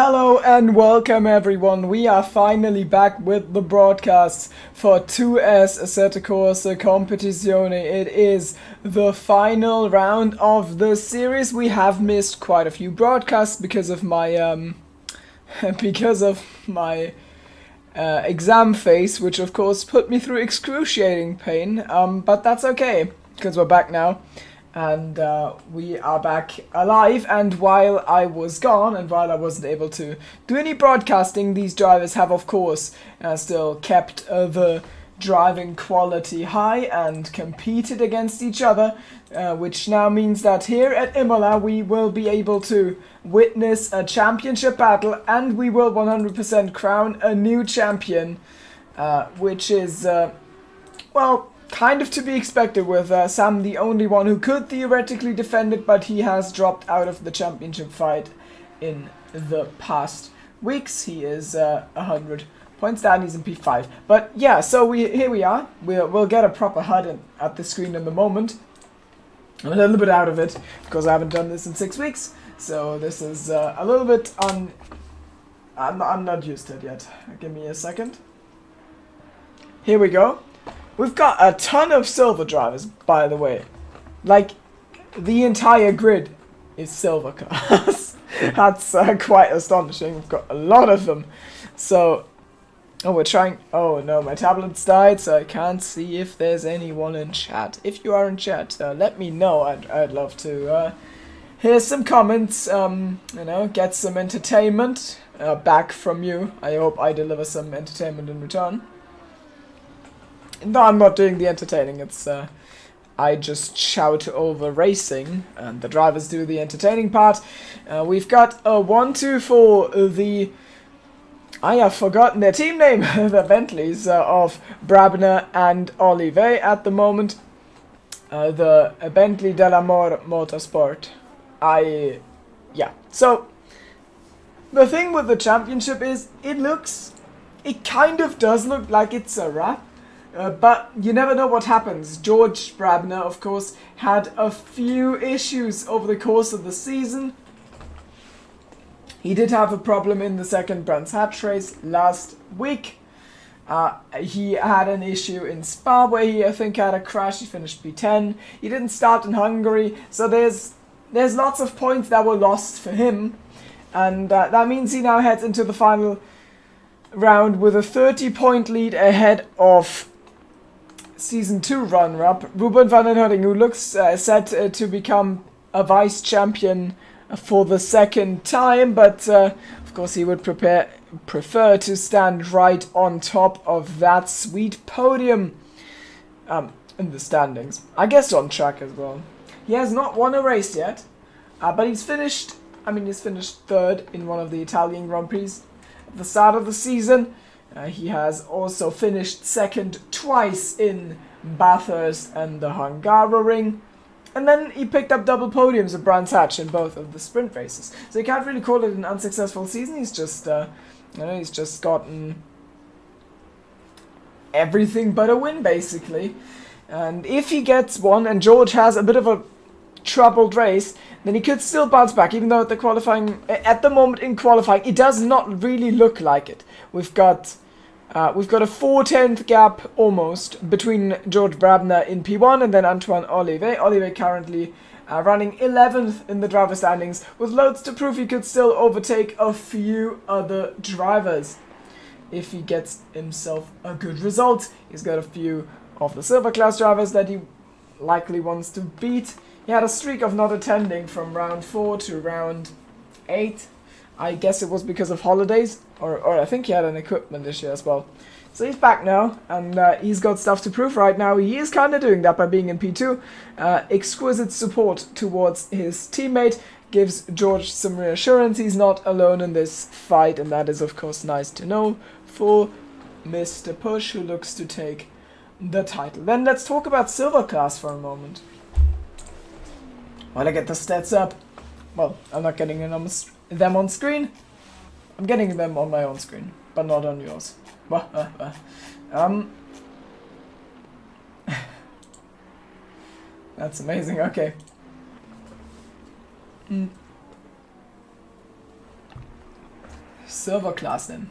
Hello and welcome everyone. We are finally back with the broadcasts for 2S Assetto Corsa Competizione. It is the final round of the series. We have missed quite a few broadcasts because of my exam phase, which of course put me through excruciating pain. But that's okay because we're back now. And we are back alive, and while I was gone and while I wasn't able to do any broadcasting, these drivers have of course still kept the driving quality high and competed against each other, which now means that here at Imola we will be able to witness a championship battle, and we will 100% crown a new champion, which is, well, kind of to be expected with Sam the only one who could theoretically defend it, but he has dropped out of the championship fight in the past weeks. He is 100 points down, he's in P5. But yeah, so here we are. We'll get a proper HUD at the screen in the moment. I'm a little bit out of it because I haven't done this in 6 weeks, so this is a little bit I'm not used to it yet. Give me a second. Here we go. We've got a ton of silver drivers, by the way. Like, the entire grid is silver cars. That's quite astonishing. We've got a lot of them. So, oh, we're trying... Oh, no, my tablet's died, so I can't see if there's anyone in chat. If you are in chat, let me know. I'd love to hear some comments, you know, get some entertainment back from you. I hope I deliver some entertainment in return. No, I'm not doing the entertaining, it's, I just shout over racing, and the drivers do the entertaining part. We've got a 1-2 for the... I have forgotten their team name, the Bentleys of Brabner and Olive at the moment. The Bentley Delamore Motorsport. Yeah, so, the thing with the championship is, it kind of does look like it's a wrap. But you never know what happens. George Brabner, of course, had a few issues over the course of the season. He did have a problem in the second Brands Hatch race last week. He had an issue in Spa where he, I think, had a crash. He finished P10. He didn't start in Hungary. So there's lots of points that were lost for him. And that means he now heads into the final round with a 30-point lead ahead of Season 2 runner-up, Ruben van den Hudding, who looks set to become a vice champion for the second time, but of course he would prefer to stand right on top of that sweet podium in the standings. I guess on track as well. He has not won a race yet, but he's finished third in one of the Italian Grand Prix at the start of the season. He has also finished second twice in Bathurst and the Hungaroring. And then he picked up double podiums at Brands Hatch in both of the sprint races. So you can't really call it an unsuccessful season. He's just, he's just gotten everything but a win, basically. And if he gets one, and George has a bit of a troubled race, then he could still bounce back, even though at the moment in qualifying, it does not really look like it. We've got a 4/10 gap almost between George Brabner in P1 and then Antoine Olive. Olive currently running 11th in the driver standings, with loads to prove he could still overtake a few other drivers if he gets himself a good result. He's got a few of the silver class drivers that he likely wants to beat. He had a streak of not attending from round 4 to round 8. I guess it was because of holidays, or I think he had an equipment issue as well. So he's back now, and he's got stuff to prove right now. He is kind of doing that by being in P2. Exquisite support towards his teammate gives George some reassurance. He's not alone in this fight, and that is of course nice to know for Mr. Push, who looks to take the title. Then let's talk about silver class for a moment. While I get the stats up, well, I'm not getting them on screen. I'm getting them on my own screen, but not on yours. That's amazing. Okay. Silver class then.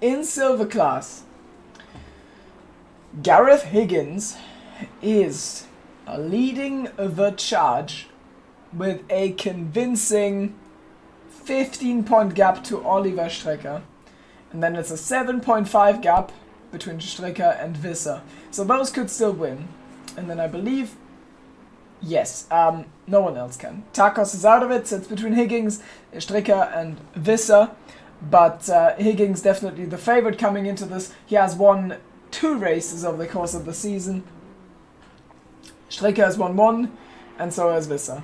In silver class, Gareth Higgins is leading the charge with a convincing 15-point gap to Oliver Strecker. And then it's a 7.5 gap between Strecker and Visser. So those could still win. And then I believe, yes, no one else can. Takos is out of it, so it's between Higgins, Strecker and Visser. But Higgins definitely the favorite coming into this. He has won 2 races over the course of the season. Strecker has won 1, and so has Visser.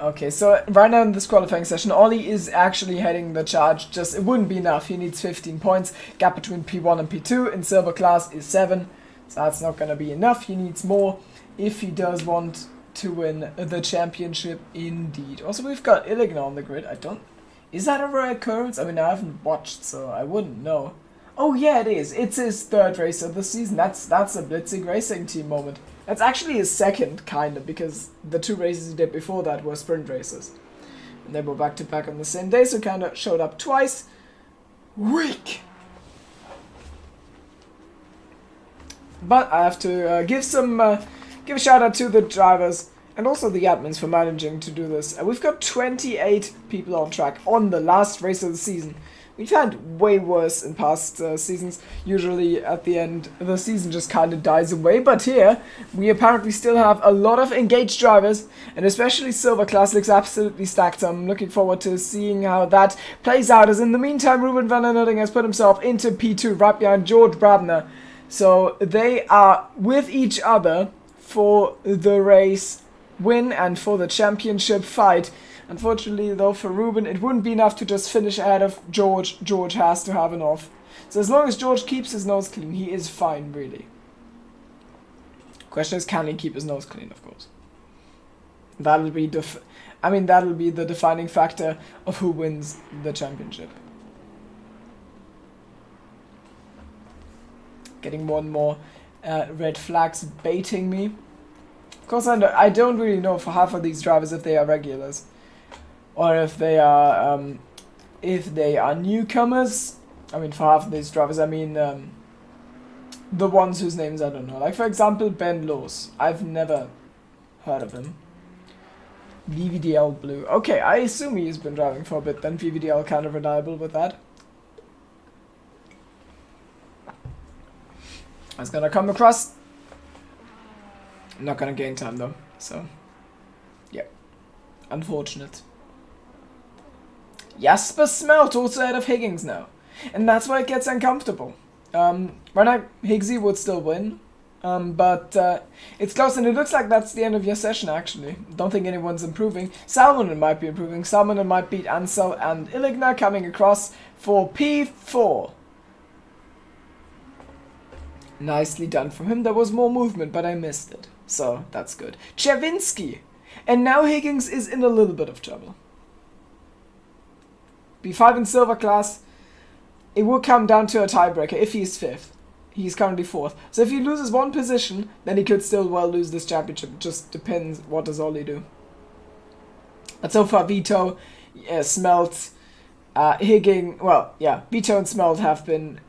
Okay, so right now in this qualifying session, Ollie is actually heading the charge. Just, it wouldn't be enough. He needs 15 points. Gap between P1 and P2 in silver class is 7. So that's not going to be enough. He needs more if he does want to win the championship indeed. Also, we've got Illigna on the grid. Is that a rare occurrence? I mean, I haven't watched, so I wouldn't know. Oh yeah, it is. It's his 3rd race of the season. That's a Blitzing Racing Team moment. That's actually his 2nd, kind of, because the 2 races he did before that were sprint races. And they were back to back on the same day, so kind of showed up twice. Weak! But I have to give a shout out to the drivers and also the admins for managing to do this. We've got 28 people on track on the last race of the season. We've had way worse in past seasons. Usually at the end, the season just kind of dies away. But here, we apparently still have a lot of engaged drivers. And especially Silver Class looks absolutely stacked. So I'm looking forward to seeing how that plays out. As in the meantime, Ruben van der Nutting has put himself into P2 right behind George Brabner. So they are with each other for the race win and for the championship fight. Unfortunately, though, for Ruben, it wouldn't be enough to just finish ahead of George. George has to have an off. So as long as George keeps his nose clean, he is fine, really. Question is, can he keep his nose clean, of course. That'll be the defining factor of who wins the championship. Getting more and more red flags baiting me. Of course, I don't really know for half of these drivers if they are regulars. Or if they are newcomers. I mean, for half of these drivers, I mean the ones whose names I don't know. Like, for example, Ben Loos. I've never heard of him. VVDL Blue. Okay, I assume he's been driving for a bit, then VVDL kind of reliable with that. I was gonna come across. I'm not gonna gain time though, so yeah. Unfortunate. Jasper Smelt also ahead of Higgins now. And that's why it gets uncomfortable. Right now, Higgsy would still win. But it's close, and it looks like that's the end of your session, actually. Don't think anyone's improving. Salmonen might be improving. Salmonen might beat Ansel and Illigna coming across for P4. Nicely done from him. There was more movement, but I missed it. So, that's good. Chervinsky. And now Higgins is in a little bit of trouble. B5 in silver class. It will come down to a tiebreaker if he's 5th. He's currently 4th. So if he loses one position, then he could still well lose this championship. It just depends what does Ollie do. But so far, Vito, Smelt, Higgins, well, yeah, Vito and Smelt have been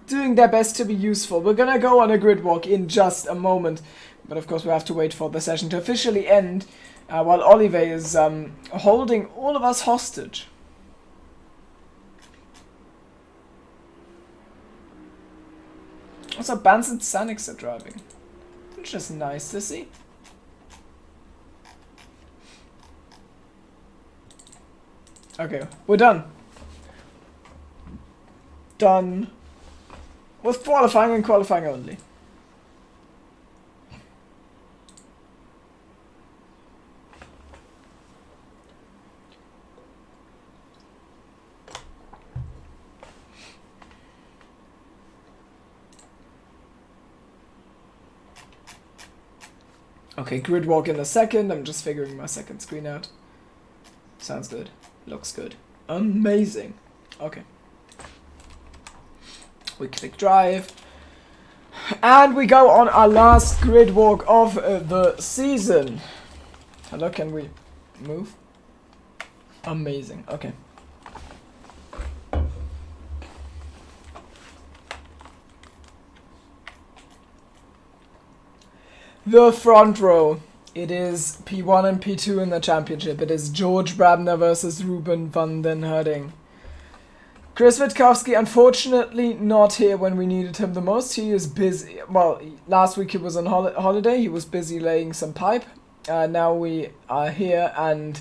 doing their best to be useful. We're gonna go on a grid walk in just a moment. But of course, we have to wait for the session to officially end while Olive is holding all of us hostage. Also, Bans and Sanix are driving. Which is nice to see. Okay, we're done. Done. With qualifying and qualifying only. Okay, grid walk in a second. I'm just figuring my second screen out. Sounds good. Looks good. Amazing. Okay. We click drive. And we go on our last grid walk of the season. Hello, can we move? Amazing, okay. The front row. It is P1 and P2 in the championship. It is George Brabner versus Ruben van den Herding. Chris Witkowski, unfortunately, not here when we needed him the most. He is busy. Well, last week he was on holiday. He was busy laying some pipe. Now we are here and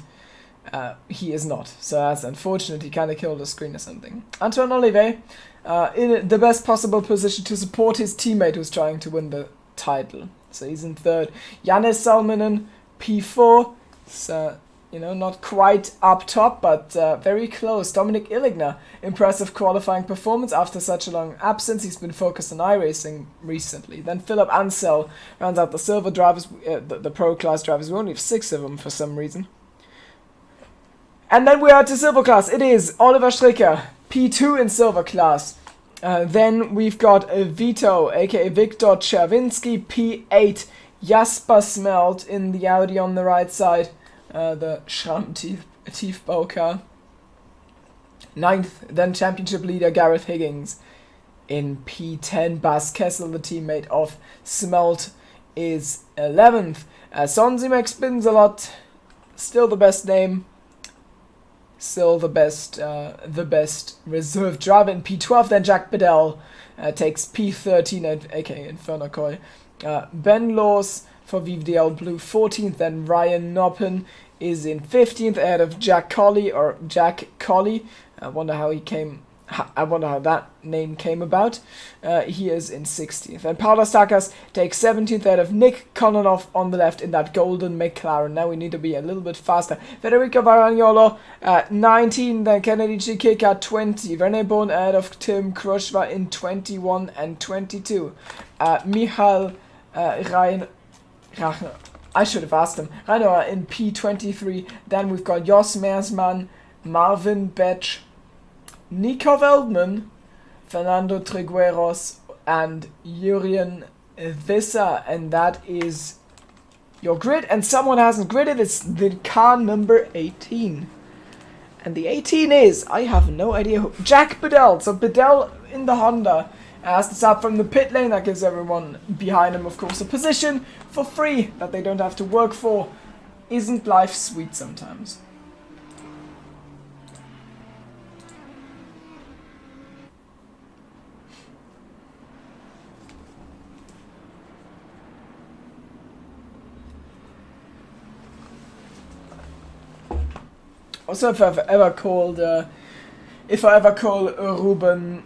he is not. So that's unfortunate. He kind of killed the screen or something. Antoine Olivet, in the best possible position to support his teammate who's trying to win the title. So he's in third. Jannis Salminen, P4. So, you know, not quite up top, but very close. Dominic Illigner, impressive qualifying performance after such a long absence. He's been focused on iRacing recently. Then Philip Ansel rounds out the silver drivers, the pro class drivers. We only have 6 of them for some reason. And then we are to silver class. It is Oliver Stricker, P2 in silver class. Then we've got Vito, aka Viktor Czerwinski, P8. Jasper Smelt in the Audi on the right side. The Schramm Tiefbau car. 9th, then championship leader Gareth Higgins in P10. Bas Kessel, the teammate of Smelt, is 11th. Sonsimek spins a lot. Still the best name. Still the best reserve driver in P12. Then Jack Bedell takes P13, aka Inferno Koi. Ben Laws for VDL Blue 14th. Then Ryan Noppen is in 15th ahead of Jack Colley. I wonder how that name came about. He is in 16th. And Paula Stakas takes 17th ahead of Nick Kononov on the left in that golden McLaren. Now we need to be a little bit faster. Federico Varagnolo 19, then Kennedy Chikika 20. René Bon ahead of Tim Krushva in 21 and 22. Michal Ryan... I should have asked him. Reiner in P23. Then we've got Jos Meersman, Marvin Betsch, Nico Veldman, Fernando Trigueros, and Jurien Visser. And that is your grid. And someone hasn't gridded. It's the car number 18. And the 18 is, I have no idea who. Jack Bedell. So Bedell in the Honda has to start from the pit lane. That gives everyone behind him, of course, a position for free that they don't have to work for. Isn't life sweet sometimes? Also, if I ever call Ruben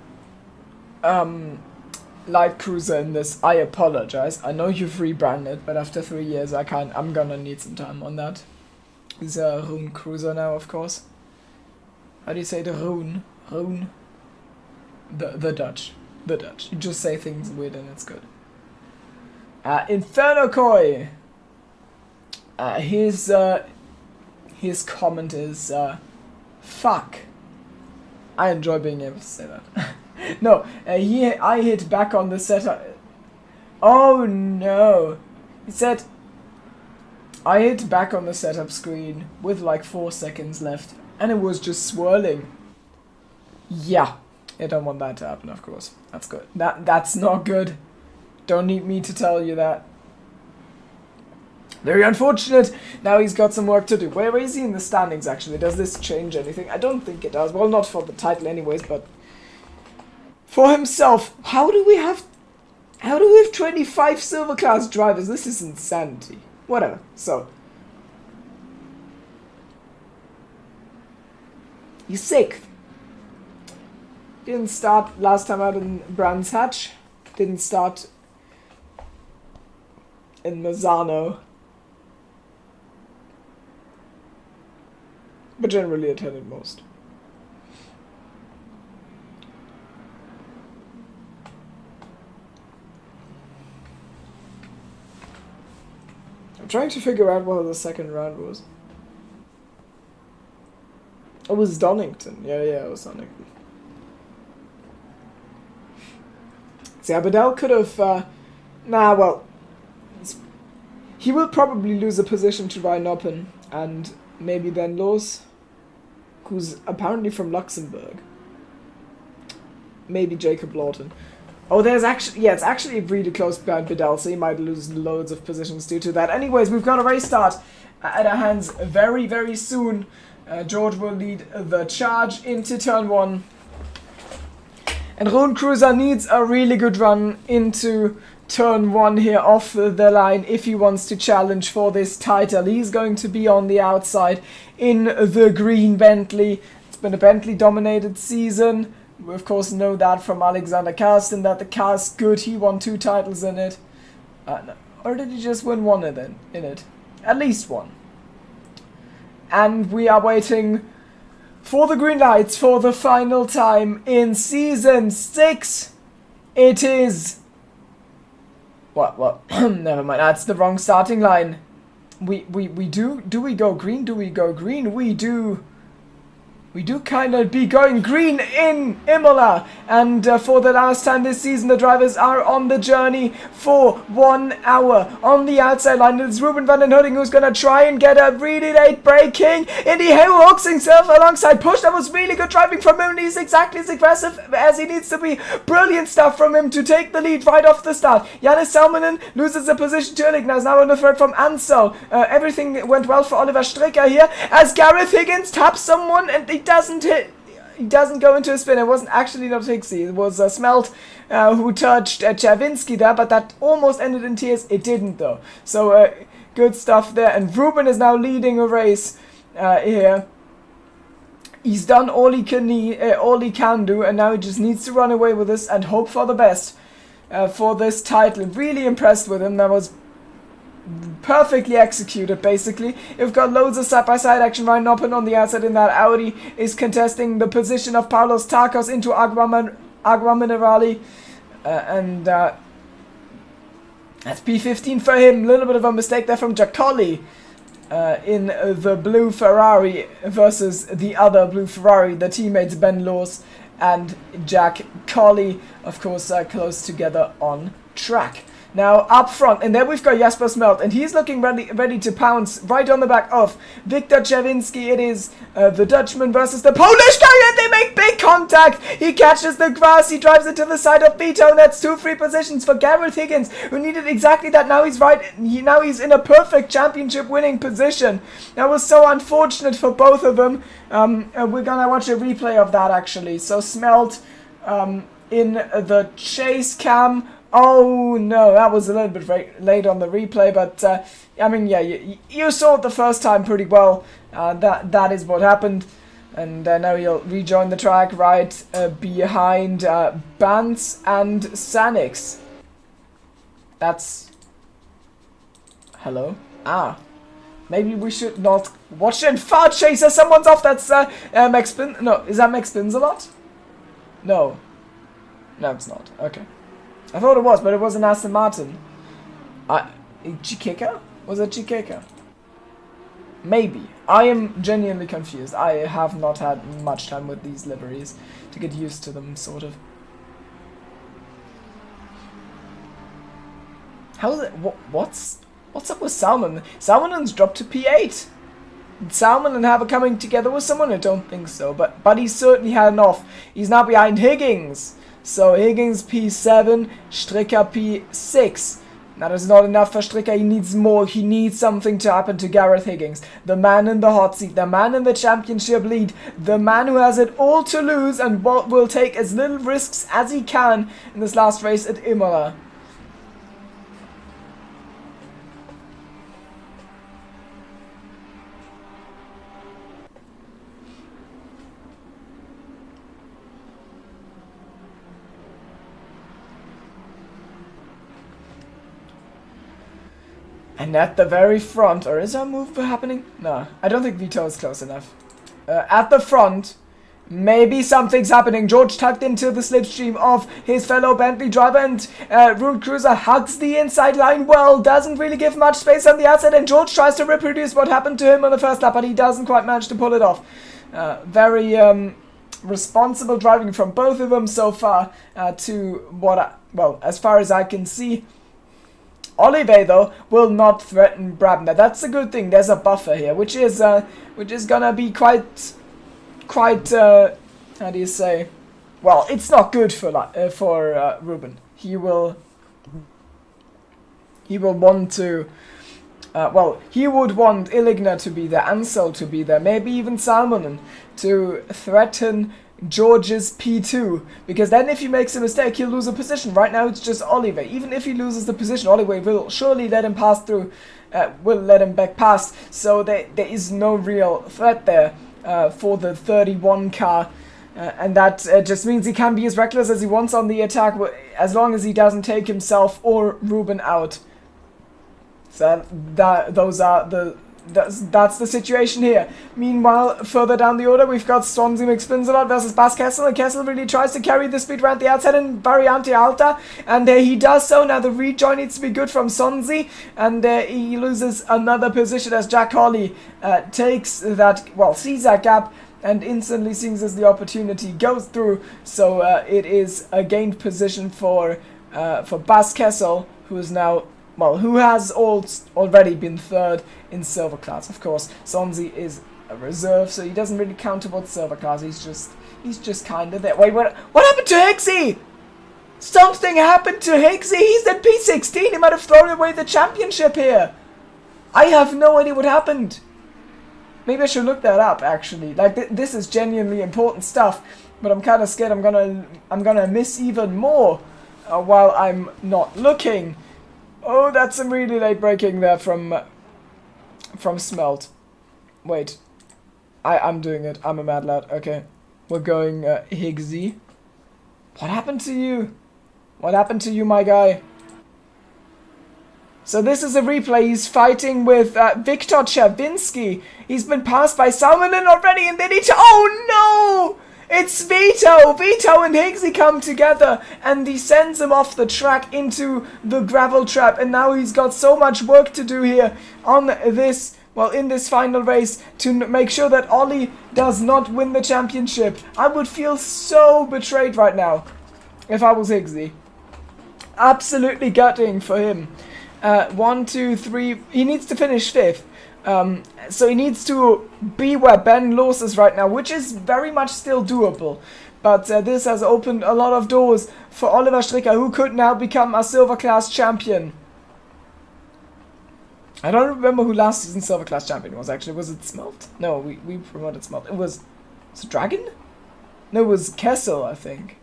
Light Cruiser in this, I apologize. I know you've rebranded, but after 3 years, I'm gonna need some time on that. He's a Rune Cruiser now, of course. How do you say the Rune? Rune? The Dutch. The Dutch. You just say things weird and it's good. Inferno Koi. His comment is, fuck. I enjoy being able to say that. No, I hit back on the setup. Oh no. He said, I hit back on the setup screen with like 4 seconds left and it was just swirling. Yeah, I don't want that to happen, of course. That's good. That's not good. Don't need me to tell you that. Very unfortunate. Now he's got some work to do. Where is he in the standings, actually? Does this change anything? I don't think it does. Well, not for the title anyways, but for himself. How do we have 25 silver class drivers? This is insanity. Whatever. So he's sick. Didn't start last time out in Brands Hatch. Didn't start in Mazzano. But generally attended most. I'm trying to figure out what the second round was. It was Donington. Yeah, it was Donington. Yeah, Bedell could have... well... He will probably lose a position to Ryan Oppen, and maybe then Loos, who's apparently from Luxembourg. Maybe Jacob Lawton. Oh, there's actually... Yeah, it's actually really close behind Bedell, so he might lose loads of positions due to that. Anyways, we've got a race start at our hands very, very soon. George will lead the charge into turn 1. And Rune Cruiser needs a really good run into turn 1 here off the line if he wants to challenge for this title. He's going to be on the outside in the green Bentley. It's been a Bentley dominated season. We of course know that from Alexander Karsten, that the car's good. He won 2 titles in it. No. Or did he just win 1 in it? At least 1. And we are waiting for the green lights for the final time in Season 6. It is... What? Never mind, that's the wrong starting line. Do we go green? Do we go green? We do kind of be going green in Imola. And for the last time this season, the drivers are on the journey for 1 hour. On the outside line, it's Ruben van den Hooting who's going to try and get a really late braking. And he hooks himself alongside Push. That was really good driving from him. And he's exactly as aggressive as he needs to be. Brilliant stuff from him to take the lead right off the start. Jannis Salminen loses the position to Illig. Now on the third from Ansel. Everything went well for Oliver Stricker here as Gareth Higgins taps someone and he doesn't hit. He doesn't go into a spin. It wasn't actually not Hixie. It was Smelt who touched Chavinsky there, but that almost ended in tears. It didn't though. So good stuff there. And Ruben is now leading a race here. He's done all he can do, and now he just needs to run away with this and hope for the best for this title. Really impressed with him. That was perfectly executed, basically. You've got loads of side-by-side action. Ryan Noppen on the outside in that Audi is contesting the position of Paulos Tarkos into Agua Minerali. And that's P15 for him. A little bit of a mistake there from Giacolli in the blue Ferrari versus the other blue Ferrari. The teammates Ben Loos and Jack Colley, of course, close together on track. Now up front, and there we've got Jasper Smelt, and he's looking ready to pounce right on the back of Victor Chavinsky. It is the Dutchman versus the Polish guy, and they make big contact. He catches the grass, he drives it to the side of Beto, and that's 2 free positions for Gareth Higgins, who needed exactly that. Now he's now he's in a perfect championship-winning position. That was so unfortunate for both of them. We're gonna watch a replay of that actually. So Smelt in the chase cam. Oh no, that was a little bit late on the replay, but I mean, yeah, you saw it the first time pretty well. That is what happened, and now he'll rejoin the track right behind Bantz and Sanix. That's... Hello? Maybe we should not watch it. Far Chaser, someone's off. That's Max Spin. No, is that Max Spinsalot? No, it's not. Okay. I thought it was, but it was an Aston Martin. Chikeka? Was it Chikeka? Maybe. I am genuinely confused. I have not had much time with these liveries to get used to them, sort of. How is it? What's up with Salmon? Salmon's dropped to P8. Did Salmon have a coming together with someone? I don't think so, but he certainly had an off. He's now behind Higgins. So Higgins P7, Stricker P6. That is not enough for Stricker. He needs more. He needs something to happen to Gareth Higgins. The man in the hot seat. The man in the championship lead. The man who has it all to lose and will take as little risks as he can in this last race at Imola. And at the very front, or is our move happening? No, I don't think Vito is close enough. At the front, maybe something's happening. George tucked into the slipstream of his fellow Bentley driver, and Rune Cruiser hugs the inside line well, doesn't really give much space on the outside, and George tries to reproduce what happened to him on the first lap, but he doesn't quite manage to pull it off. Very responsible driving from both of them so far to what well, as far as I can see, Olive, though, will not threaten Brabner. That's a good thing. There's a buffer here, which is gonna be quite, how do you say? Well, it's not good for Ruben. He will want to. He would want Illigner to be there, Ansel to be there, maybe even Salmonen to threaten George's P2, because then if he makes a mistake, he'll lose a position. Right now it's just Olive. Even if he loses the position, Olive will surely let him pass through, will let him back past, so there is no real threat there for the 31 car, and that just means he can be as reckless as he wants on the attack, as long as he doesn't take himself or Ruben out. So that's the situation here. Meanwhile, further down the order, we've got Swansea McSpinsalot versus Bas Kessel, and Kessel really tries to carry the speed around the outside in Variante Alta, and he does so. Now the rejoin needs to be good from Swansea, and he loses another position as Jack Hawley takes that, sees that gap, and instantly seizes the opportunity, goes through, so it is a gained position for Bas Kessel, who is now, who has already been third in silver class. Of course, Swansea is a reserve, so he doesn't really count towards silver class. He's just kind of there. Wait, what happened to Higgsy? Something happened to Higgsy. He's at P16. He might have thrown away the championship here. I have no idea what happened. Maybe I should look that up, actually. Like, this is genuinely important stuff, but I'm kind of scared I'm gonna miss even more while I'm not looking. Oh, that's some really late braking there from Smelt. Wait, I'm doing it. I'm a mad lad. Okay, we're going Higgsy. What happened to you? What happened to you, my guy? So this is a replay. He's fighting with Viktor Chervinsky. He's been passed by Salmonen already, and then oh no! It's Vito! Vito and Higgsy come together, and he sends him off the track into the gravel trap, and now he's got so much work to do here on this, in this final race, to make sure that Ollie does not win the championship. I would feel so betrayed right now if I was Higgsy. Absolutely gutting for him. 1, 2, 3, he needs to finish 5th. So he needs to be where Ben Lawes is right now, which is very much still doable. But this has opened a lot of doors for Oliver Stricker, who could now become a silver class champion. I don't remember who last season's silver class champion was, actually. Was it Smelt? No, we promoted Smelt. It was Dragon? No, it was Kessel, I think.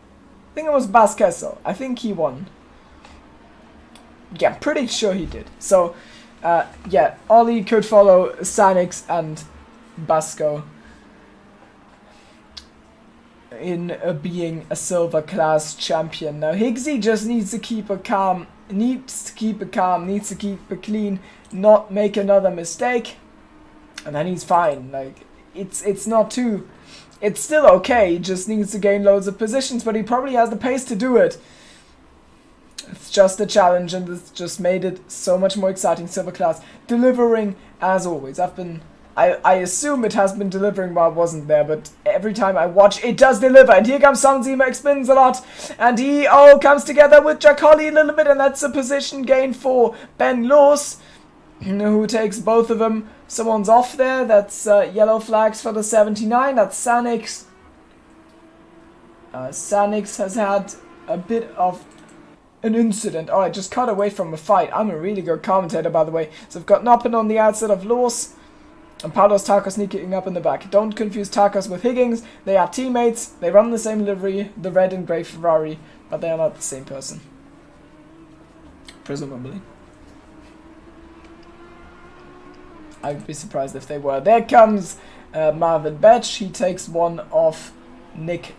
I think it was Bas Kessel. I think he won. Yeah, pretty sure he did. So, Ollie could follow Sanix and Basco in being a silver class champion. Now, Higgsy just needs to keep it calm, needs to keep it clean, not make another mistake, and then he's fine. Like, it's not too, it's still okay, he just needs to gain loads of positions, but he probably has the pace to do it. It's just a challenge, and it's just made it so much more exciting. Silver class delivering as always. I assume it has been delivering while it wasn't there, but every time I watch, it does deliver. And here comes Sanzima, spins a lot, and he comes together with Jack Holly a little bit, and that's a position gain for Ben Lawes, who takes both of them. Someone's off there. That's yellow flags for the 79. That's Sanix. Sanix has had a bit of an incident. Oh, I just cut away from a fight. I'm a really good commentator, by the way. So I've got Noppen on the outside of Lawes, and Paulos Tarkos sneaking up in the back. Don't confuse Tarkos with Higgins. They are teammates. They run the same livery, the red and grey Ferrari, but they are not the same person. Presumably. I'd be surprised if they were. There comes Marvin Betch. He takes one off Nick...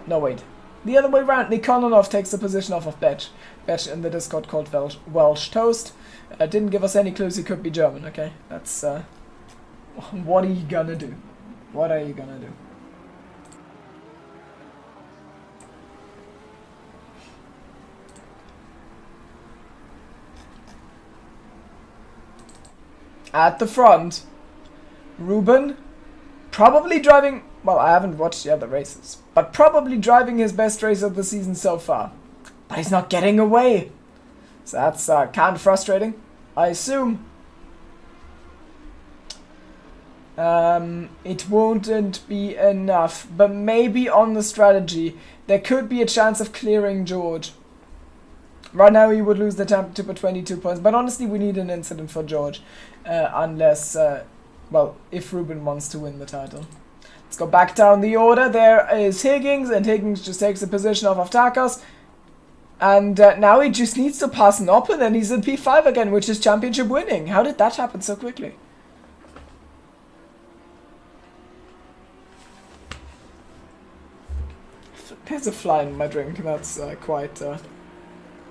No, wait. The other way around. Nick Kononov takes the position off of Betch. Betch in the Discord called Welsh Toast. Didn't give us any clues he could be German, okay? That's... what are you gonna do? What are you gonna do? At the front, Ruben, probably driving... Well, I haven't watched the other races, but probably driving his best race of the season so far. But he's not getting away. So that's kind of frustrating, I assume. It wouldn't be enough, but maybe on the strategy there could be a chance of clearing George. Right now he would lose the championship by 22 points, but honestly we need an incident for George, unless, well, if Ruben wants to win the title. Let's go back down the order. There is Higgins, and Higgins just takes the position off of Takos. And now he just needs to pass Noppen, and he's in P5 again, which is championship winning. How did that happen so quickly? There's a fly in my drink. That's quite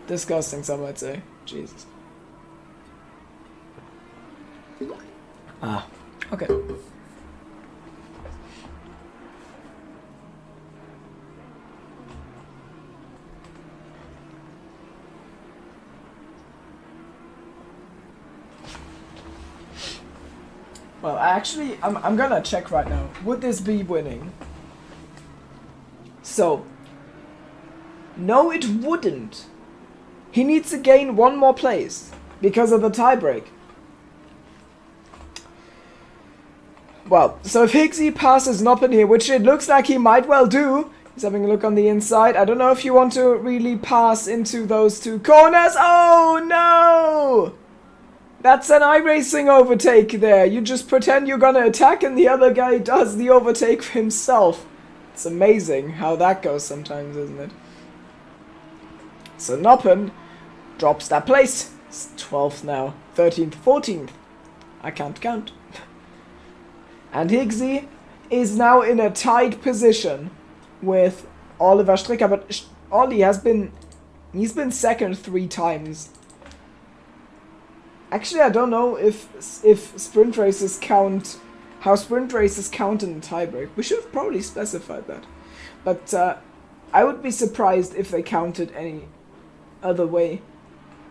disgusting, some might say. Jesus. Ah, okay. Well, actually, I'm gonna check right now. Would this be winning? So, no, it wouldn't. He needs to gain one more place because of the tiebreak. Well, so if Higgsy passes Noppen here, which it looks like he might well do, he's having a look on the inside. I don't know if you want to really pass into those two corners. Oh, no! That's an iRacing overtake there. You just pretend you're gonna attack and the other guy does the overtake for himself. It's amazing how that goes sometimes, isn't it? So Noppen drops that place. It's 12th now. 13th, 14th. I can't count. And Higgsy is now in a tied position with Oliver Stricker, but Ollie he's been second 3 times. Actually, I don't know if sprint races count, how sprint races count in the tiebreak. We should have probably specified that. But I would be surprised if they counted any other way.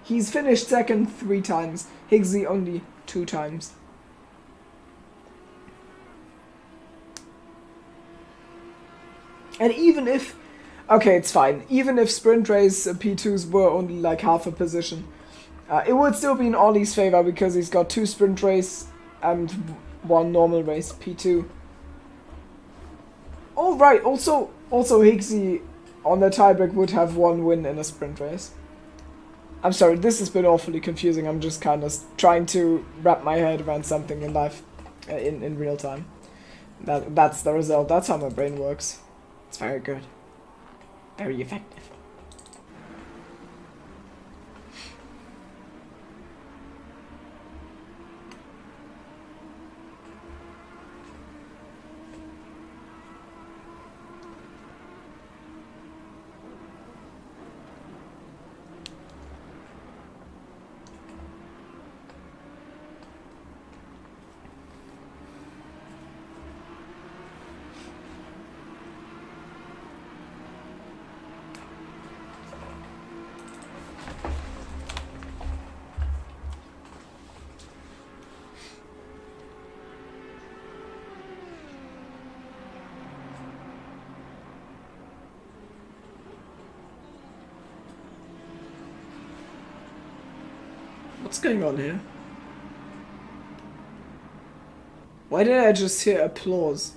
He's finished second 3 times, Higgsy only 2 times. And even if, okay, it's fine, even if sprint race P2s were only like half a position, it would still be in Ollie's favor because he's got 2 sprint race and 1 normal race P2. Oh right, also Higgsy on the tiebreak would have 1 win in a sprint race. I'm sorry, this has been awfully confusing. I'm just kind of trying to wrap my head around something in life, in real time. That's the result. That's how my brain works. It's very good, very effective. What's going on here? Why did I just hear applause?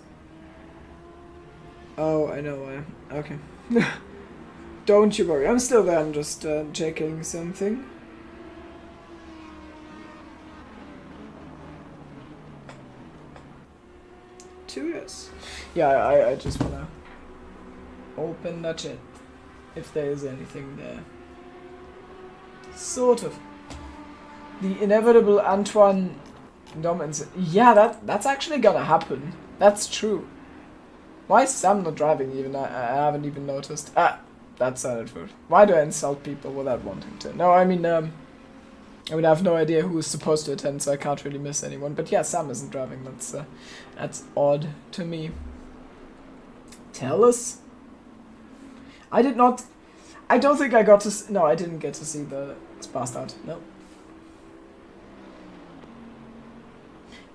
Oh, I know why. Okay. Don't you worry, I'm still there, I'm just checking something. Yes. Yeah, I just wanna open that shit, if there is anything there. Sort of. The inevitable Antoine Dominance. Yeah, that's actually gonna happen. That's true. Why is Sam not driving even? I haven't even noticed. Ah, that sounded rude. Why do I insult people without wanting to? No, I mean, I have no idea who is supposed to attend, so I can't really miss anyone. But yeah, Sam isn't driving. That's odd to me. Tell us. I don't think I got to. No, I didn't get to see the Spa start. No.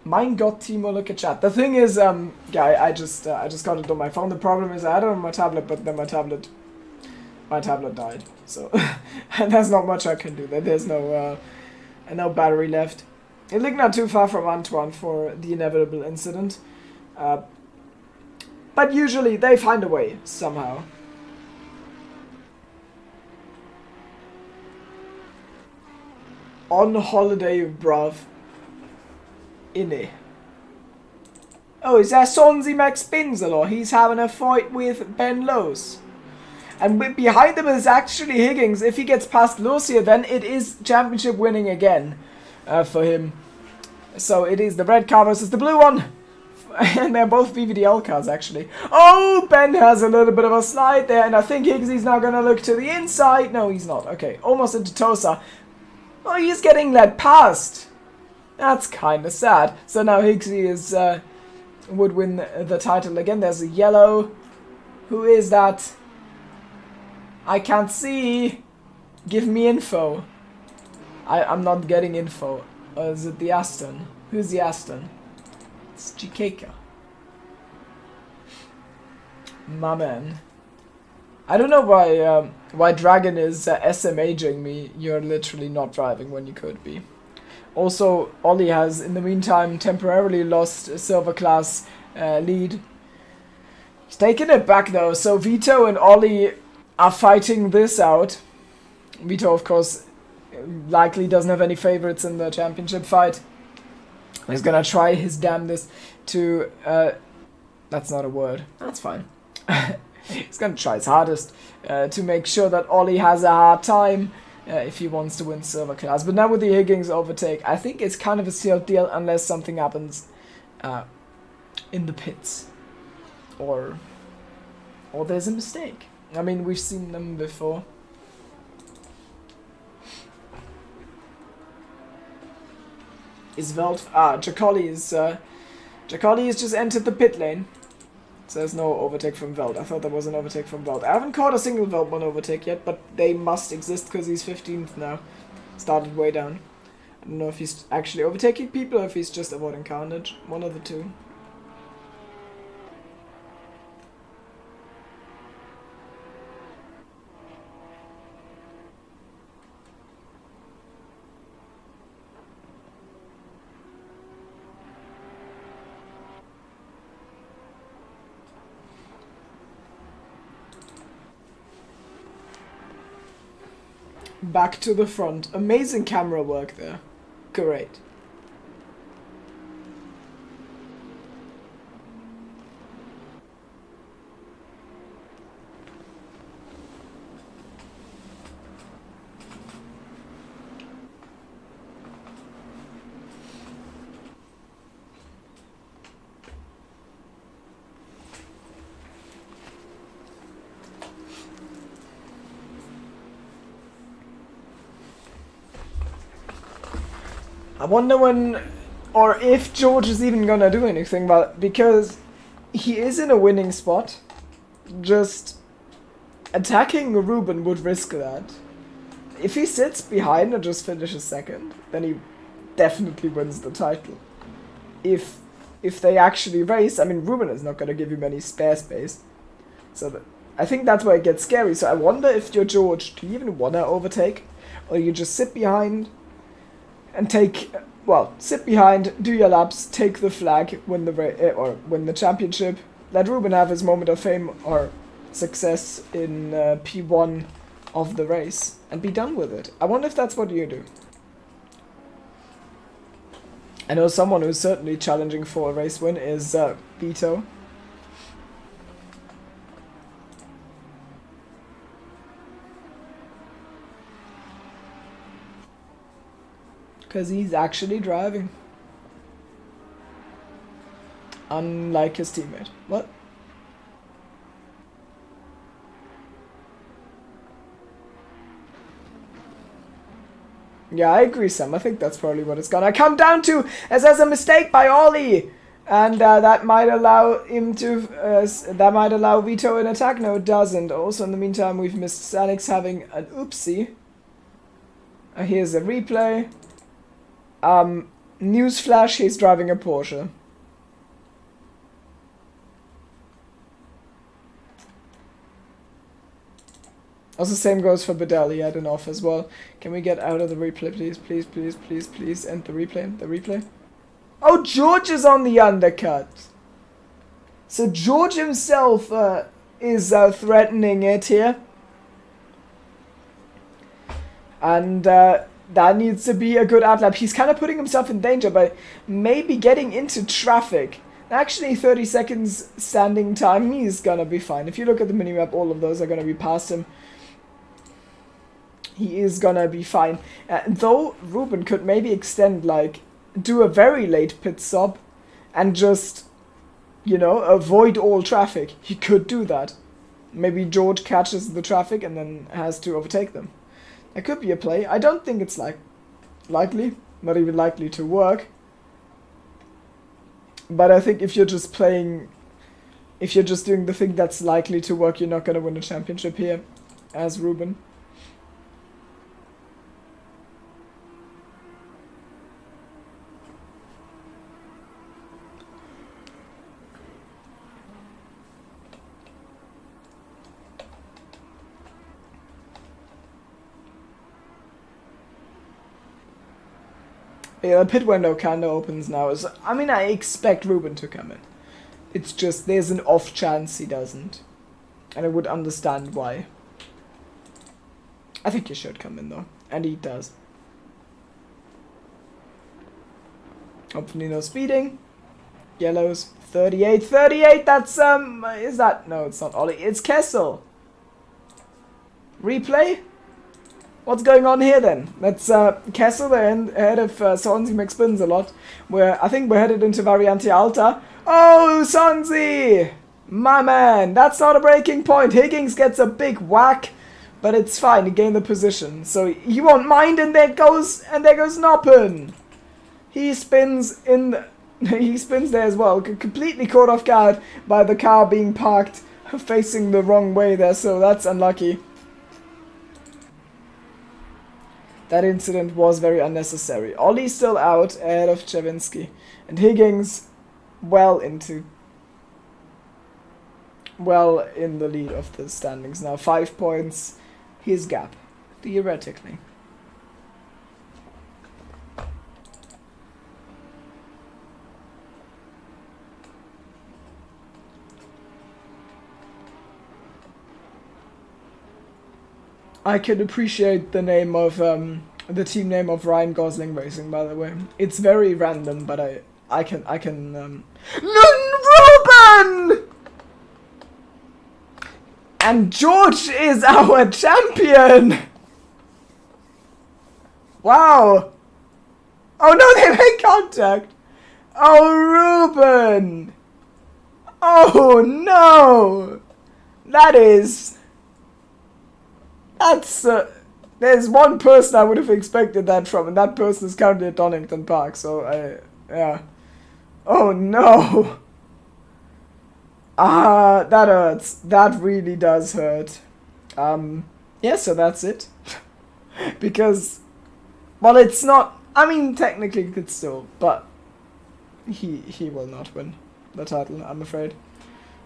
Mein Gott, Timo, look at chat. The thing is, yeah, I just got it on my phone. The problem is I had it on my tablet, but then my tablet my tablet died. So there's not much I can do there. There's no battery left. It looked not too far from Antoine for the inevitable incident. But usually they find a way, somehow. On holiday, bruv. Inne. Oh, is that Sonzi Max Binzel? He's having a fight with Ben Lowes. And behind him is actually Higgins. If he gets past Lowes here, then it is championship winning again for him. So it is the red car versus the blue one. And they're both VVDL cars, actually. Oh, Ben has a little bit of a slide there. And I think Higgsy's now going to look to the inside. No, he's not. Okay, almost into Tosa. Oh, he's getting led past. That's kind of sad. So now Higgsy is would win the title again. There's a yellow. Who is that? I can't see. Give me info. I'm not getting info. Is it the Aston? Who's the Aston? It's Chikeka. My man. I don't know why Dragon is SMHing me. You're literally not driving when you could be. Also, Ollie has, in the meantime, temporarily lost a silver class lead. He's taking it back though, so Vito and Ollie are fighting this out. Vito, of course, likely doesn't have any favorites in the championship fight. He's gonna try his damnedest to... that's not a word. That's fine. He's gonna try his hardest to make sure that Ollie has a hard time if he wants to win silver class. But now with the Higgins overtake, I think it's kind of a sealed deal unless something happens in the pits. Or there's a mistake. I mean, we've seen them before. Is Veld... Jacoli is just entered the pit lane. So there's no overtake from Veld. I thought there was an overtake from Veld. I haven't caught a single Veld one overtake yet, but they must exist because he's 15th now. Started way down. I don't know if he's actually overtaking people or if he's just avoiding carnage. One of the two. Back to the front. Amazing camera work there. Great. I wonder when, or if George is even gonna do anything, but because he is in a winning spot, just attacking Ruben would risk that. If he sits behind and just finishes second, then he definitely wins the title. If they actually race, I mean, Ruben is not gonna give you many spare space, so I think that's where it gets scary. So I wonder if you're George, do you even wanna overtake, or you just sit behind? And sit behind, do your laps, take the flag, win the championship. Let Ruben have his moment of fame or success in P1 of the race, and be done with it. I wonder if that's what you do. I know someone who's certainly challenging for a race win is Vito. Because he's actually driving. Unlike his teammate. What? Yeah, I agree, Sam. I think that's probably what it's gonna come down to, as there's a mistake by Ollie. And that might allow him to... that might allow Vito an attack. No, it doesn't. Also, in the meantime, we've missed Sanix having an oopsie. Here's a replay. Newsflash, he's driving a Porsche. Also, same goes for Bedell. He had an off as well. Can we get out of the replay, please? Please, please, please, please. End the replay. The replay. Oh, George is on the undercut. So George himself is threatening it here. And that needs to be a good outlap. He's kind of putting himself in danger by maybe getting into traffic. Actually, 30 seconds standing time, he's gonna be fine. If you look at the minimap, all of those are gonna be past him. He is gonna be fine. Though Ruben could maybe extend, like, do a very late pit stop and just, you know, avoid all traffic. He could do that. Maybe George catches the traffic and then has to overtake them. That could be a play. I don't think it's likely, not even likely to work. But I think if you're just playing, if you're just doing the thing that's likely to work, you're not gonna win a championship here as Ruben. Yeah, the pit window kinda opens now. So, I mean, I expect Ruben to come in. It's just, there's an off chance he doesn't. And I would understand why. I think he should come in though. And he does. Hopefully no speeding. Yellows. 38. 38! That's, is that? No, it's not Ollie. It's Kessel. Replay? What's going on here then? That's Kessel, the head of Sonzi McSpins a lot. I think we're headed into Variante Alta. Oh, Sonzi! My man, that's not a breaking point. Higgins gets a big whack, but it's fine. He gained the position, so he won't mind. And there goes Noppen. He spins he spins there as well. Completely caught off guard by the car being parked facing the wrong way there. So that's unlucky. That incident was very unnecessary. Ollie's still out ahead of Chavinsky. And Higgins well in the lead of the standings now. 5 points. His gap, theoretically. I can appreciate the name of the team name of Ryan Gosling Racing, by the way. It's very random, but I can Ruben! And George is our champion! Wow! Oh no, they made contact! Oh, Ruben! Oh no! That's there's one person I would have expected that from, and that person is currently at Donington Park, so yeah. Oh no! That hurts. That really does hurt. Yeah, so that's it. Because, well, it's not, I mean, technically it's still, but he will not win the title, I'm afraid.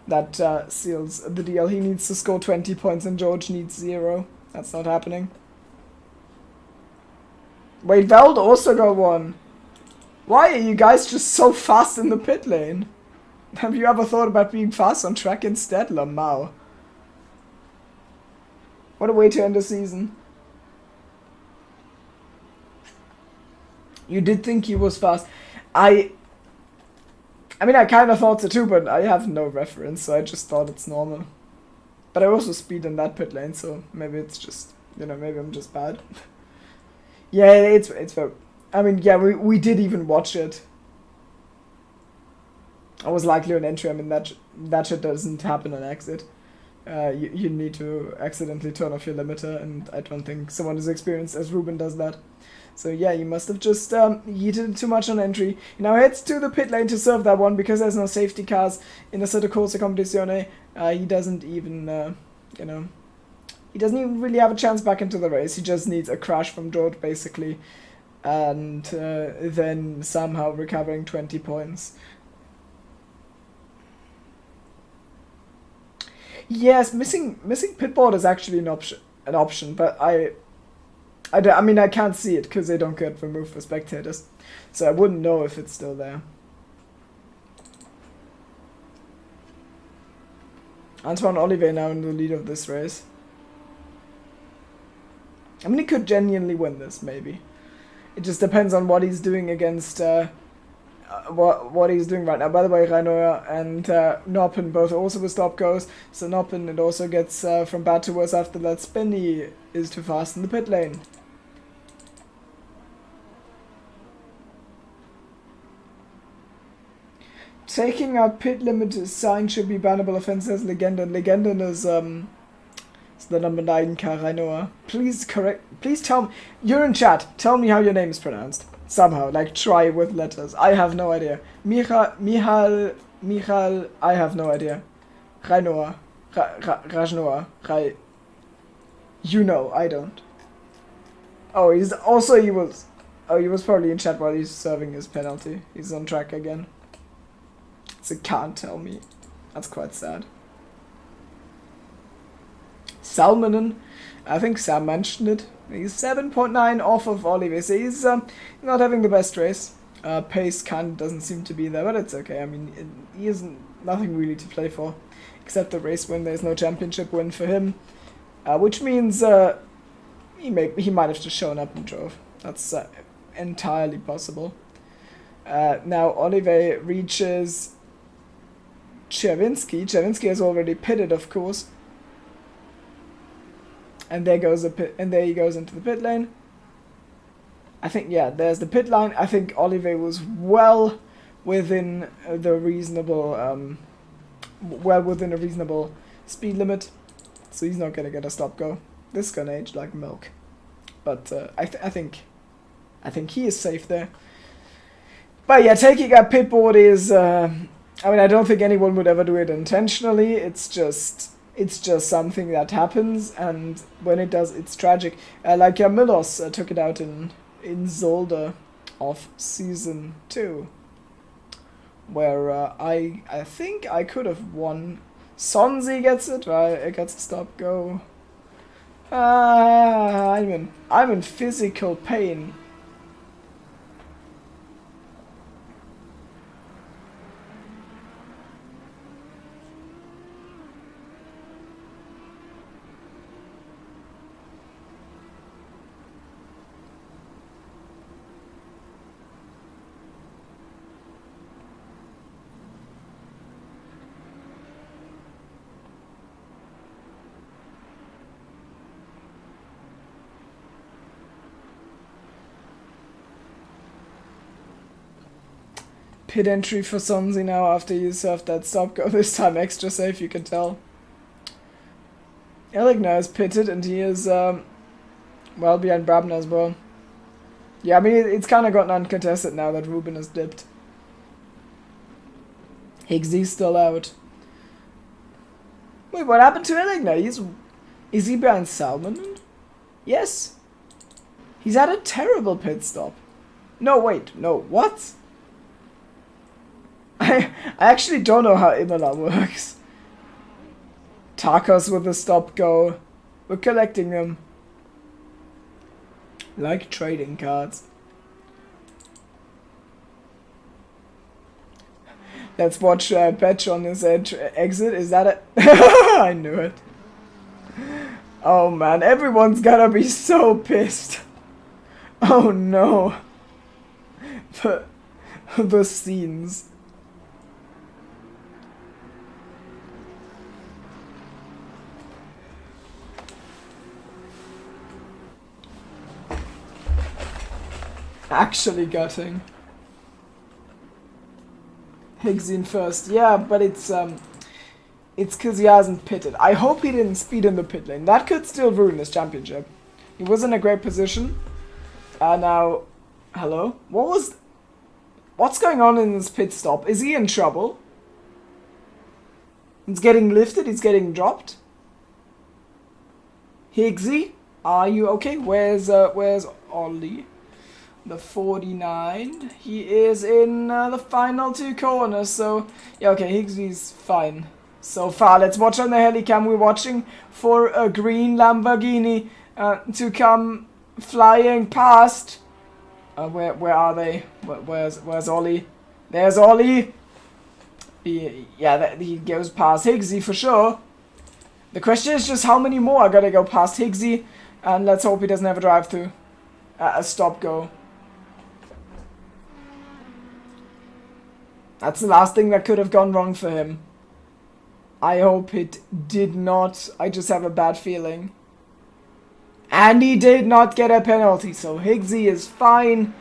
That seals the deal. He needs to score 20 points and George needs 0. That's not happening. Wait, Veld also got 1. Why are you guys just so fast in the pit lane? Have you ever thought about being fast on track instead, Lamau? What a way to end the season. You did think he was fast. I mean, I kind of thought so too, but I have no reference, so I just thought it's normal. But I also speed in that pit lane, so maybe it's just, you know, maybe I'm just bad. Yeah, it's very, I mean, yeah, we did even watch it. I was likely on entry. I mean, that shit doesn't happen on exit. You need to accidentally turn off your limiter, and I don't think someone as experienced as Ruben does that. So yeah, you must have just yeeted too much on entry. He now heads to the pit lane to serve that one because there's no safety cars in the Assetto Corsa Competizione. He doesn't even, you know, he doesn't even really have a chance back into the race. He just needs a crash from George, basically, and then somehow recovering 20 points. Yes, missing pitboard is actually an option. an option, but I mean, I can't see it because they don't get removed for spectators, so I wouldn't know if it's still there. Antoine Olivier now in the lead of this race. I mean, he could genuinely win this, maybe. It just depends on what he's doing against, what he's doing right now. By the way, Reinoer and Noppen both also with stop goes, so Noppen, it also gets from bad to worse after that spin. He is too fast in the pit lane. Taking out pit limit sign should be bannable offense as Legenden. Legenden is the number 9 car, Reinoer. Please tell me, you're in chat, tell me how your name is pronounced. Somehow, like try with letters. I have no idea. Michal, I have no idea. Reinoer, Rajnoer, you know, I don't. Oh, he was probably in chat while he's serving his penalty. He's on track again. So can't tell me. That's quite sad. Salmonen, I think Sam mentioned it. He's 7.9 off of Olivier. So he's not having the best race. Pace kind of doesn't seem to be there, but it's okay. I mean, he isn't nothing really to play for, except the race win. There's no championship win for him, which means he might have just shown up and drove. That's entirely possible. Now Olivier reaches Chervinsky. Chervinsky has already pitted, of course. And there he goes into the pit lane. I think, yeah, there's the pit line. I think Olivier was well within the reasonable, speed limit, so he's not gonna get a stop go. This is gonna age like milk, but I think he is safe there. But yeah, taking a pit board is, I mean, I don't think anyone would ever do it intentionally. It's just something that happens, and when it does, it's tragic. Like Milos took it out in Zolder of season 2, where I think I could have won. Sonzi gets it, right? It gets a stop go. I'm in physical pain. Pit entry for Sonzi now after you served that stop go, this time extra safe, you can tell. Eligner is pitted and he is well behind Brabner as well. Yeah, I mean, it's kind of gotten uncontested now that Ruben has dipped. Higgsy's still out. Wait, what happened to Eligner? Is he behind Salmon? Yes. He's had a terrible pit stop. No, wait, no, what? I actually don't know how Imola works. Tacos with a stop go. We're collecting them. Like trading cards. Let's watch Petch on his exit. Is that it? I knew it. Oh man, everyone's gonna be so pissed. Oh no. The scenes. Actually gutting. Higgs in first. Yeah, but it's because he hasn't pitted. I hope he didn't speed in the pit lane. That could still ruin his championship. He was in a great position. Now, hello? What's going on in this pit stop? Is he in trouble? He's getting lifted, he's getting dropped. Higgsy, are you okay? Where's Ollie? The 49. He is in the final 2 corners, so yeah, okay, Higgsy's fine. so far. Let's watch on the helicam. We're watching for a green Lamborghini to come flying past. Where are they? Where's Ollie? There's Ollie. He goes past Higgsy for sure. The question is just how many more are gonna go past Higgsy, and let's hope he doesn't have a drive-through. A stop-go. That's the last thing that could have gone wrong for him. I hope it did not. I just have a bad feeling. And he did not get a penalty, so Higgsy is fine.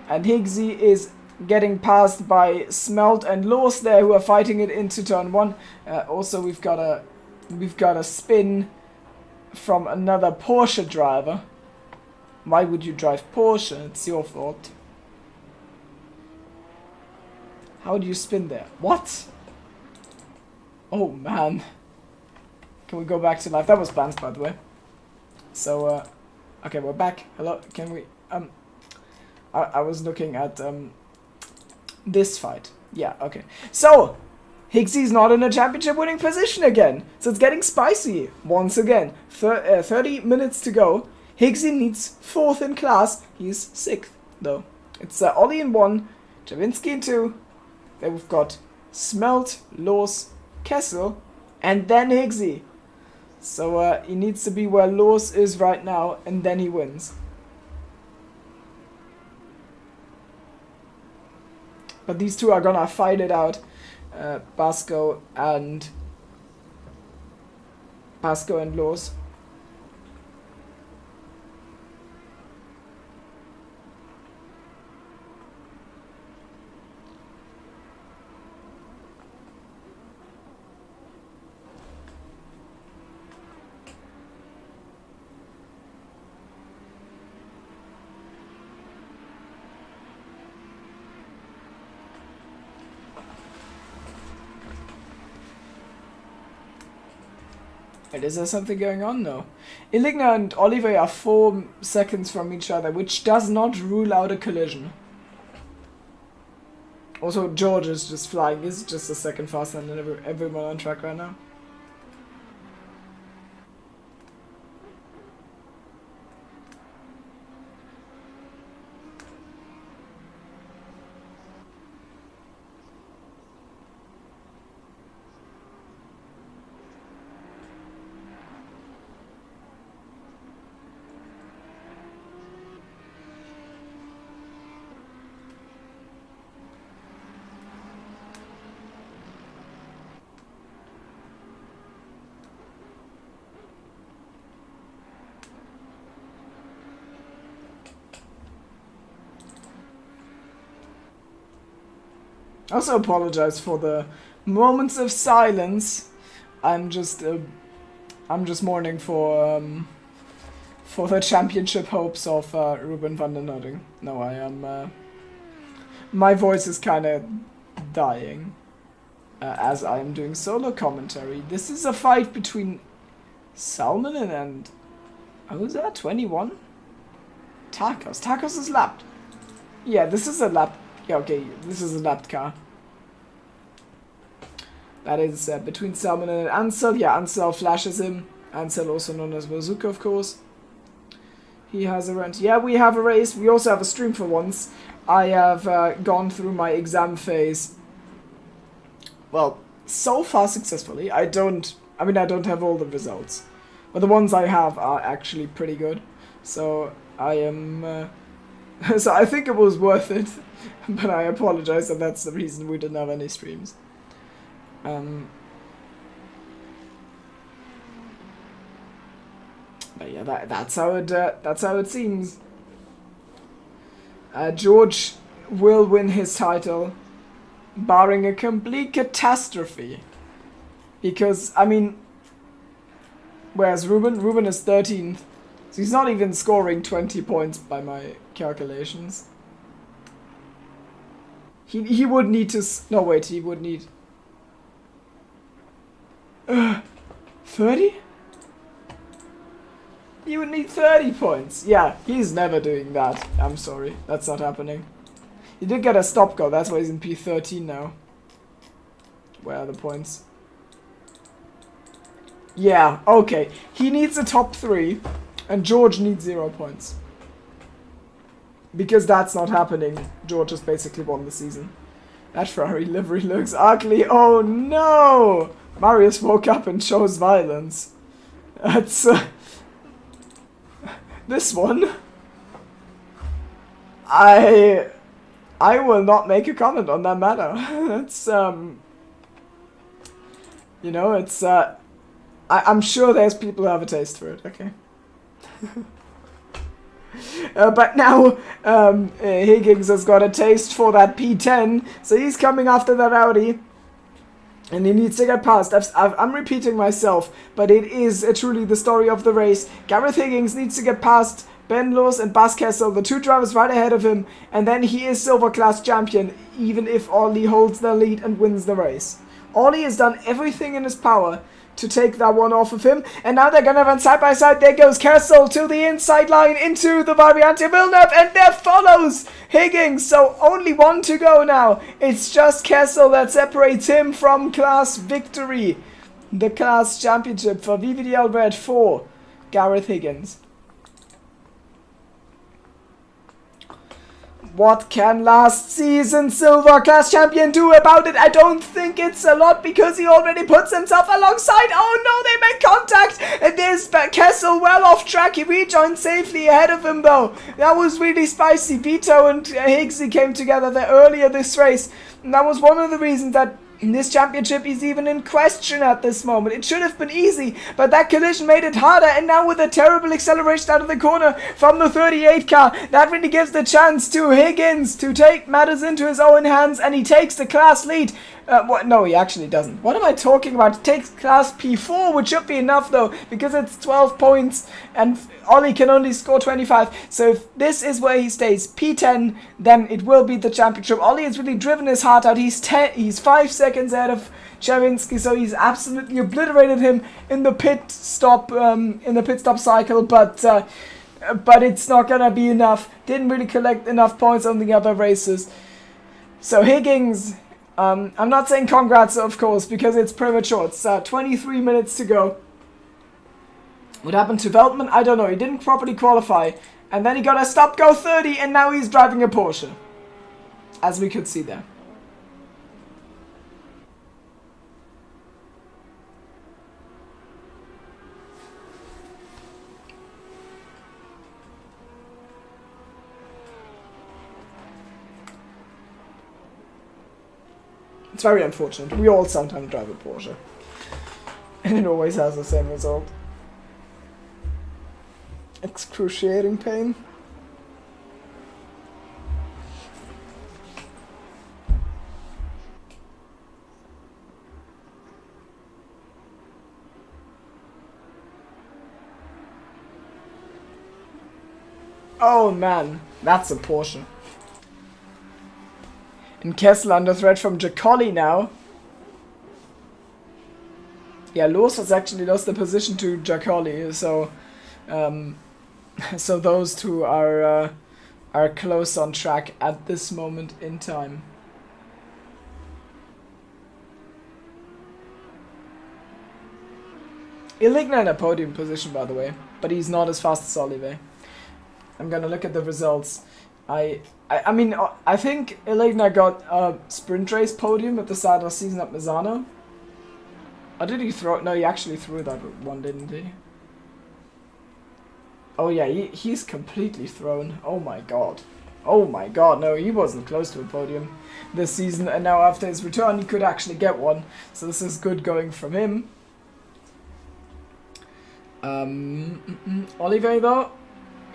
And Higgsy is getting passed by Smelt and Lors there, who are fighting it into turn 1. Also, we've got a spin from another Porsche driver. Why would you drive Porsche? It's your fault. How do you spin there? What? Oh man. Can we go back to life? That was banned, by the way. So, okay, we're back. Hello, can we, I was looking at, this fight. Yeah, okay. So, Higgsy's not in a championship winning position again. So it's getting spicy once again. 30 minutes to go. Higgsy needs 4th in class. He's 6th, though. It's Ollie in 1, Javinsky in 2. Then we've got Smelt, Lors, Kessel, and then Higgsy. So he needs to be where Lors is right now, and then he wins. But these two are gonna fight it out. Basco and Lors. Wait, is there something going on? No. Illigna and Oliver are 4 seconds from each other, which does not rule out a collision. Also, George is just flying. He's just a second faster than everyone on track right now. I also apologize for the moments of silence. I'm just mourning for the championship hopes of Ruben van den Noording. No, I am. My voice is kind of dying as I am doing solo commentary. This is a fight between Salmonen and who's that? 21. Tarkos. Tarkos is lapped. Yeah, this is a lap. Yeah, okay, this is a lapped car. That is between Salmon and Ansel. Yeah, Ansel flashes him. Ansel, also known as Bazooka, of course. He has a rent. Yeah, we have a race. We also have a stream for once. I have gone through my exam phase. Well, so far successfully. I don't have all the results. But the ones I have are actually pretty good. So, I am... so I think it was worth it. But I apologize, and that's the reason we didn't have any streams. But yeah, that's how it seems. George will win his title, barring a complete catastrophe. Because I mean, whereas Ruben is 13th, so he's not even scoring 20 points by my calculations. He would need to... No, wait, he would need... 30? He would need 30 points. Yeah, he's never doing that. I'm sorry, that's not happening. He did get a stop go, that's why he's in P13 now. Where are the points? Yeah, okay. He needs a top 3, and George needs 0 points. Because that's not happening, George has basically won the season. That Ferrari livery looks ugly. Oh no! Marius woke up and chose violence. That's... this one... I will not make a comment on that matter. It's, you know, it's, I'm sure there's people who have a taste for it, okay? But now, Higgins has got a taste for that P10, so he's coming after that Audi. And he needs to get past. I'm repeating myself, but it is truly the story of the race. Gareth Higgins needs to get past Ben Lewis and Bas Kessel, the 2 drivers right ahead of him, and then he is Silver Class champion, even if Ollie holds the lead and wins the race. Ollie has done everything in his power to take that one off of him, and now they're gonna run side by side. There goes Kessel to the inside line into the Variante Villeneuve, and there follows Higgins, so only 1 to go now. It's just Kessel that separates him from class victory. The class championship for VVDL Red 4, Gareth Higgins. What can last season Silver Class Champion do about it? I don't think it's a lot because he already puts himself alongside. Oh no, they make contact! And there's Kessel well off track. He rejoined safely ahead of him though. That was really spicy. Vito and Higgsy came together there earlier this race. And that was one of the reasons that this championship is even in question at this moment. It should have been easy, but that collision made it harder, and now with a terrible acceleration out of the corner from the 38 car, that really gives the chance to Higgins to take matters into his own hands, and he takes the class lead. No, he actually doesn't. What am I talking about? He takes class P4, which should be enough though, because it's 12 points, and Ollie can only score 25. So if this is where he stays, P10, then it will be the championship. Ollie has really driven his heart out. He's 5 seconds ahead of Czerwinski, so he's absolutely obliterated him in the pit stop cycle, but it's not gonna be enough. Didn't really collect enough points on the other races. So Higgins, I'm not saying congrats, of course, because it's premature. It's 23 minutes to go. What happened to Veltman? I don't know. He didn't properly qualify. And then he got a stop-go 30, and now he's driving a Porsche. As we could see there. It's very unfortunate. We all sometimes drive a Porsche. And it always has the same result. Excruciating pain. Oh man, that's a Porsche. And Kessel under threat from Giacolli now. Yeah, Lewis has actually lost the position to Giacolli, so so those two are close on track at this moment in time. Iligna in a podium position, by the way, but he's not as fast as Olive. I'm gonna look at the results. I mean, I think Iligna got a sprint race podium at the start of the season at Misano. Or did he throw? No, he actually threw that one, didn't he? Oh yeah, he's completely thrown. Oh my god. Oh my god, no, he wasn't close to a podium this season, and now after his return he could actually get one. So this is good going from him. Olive though?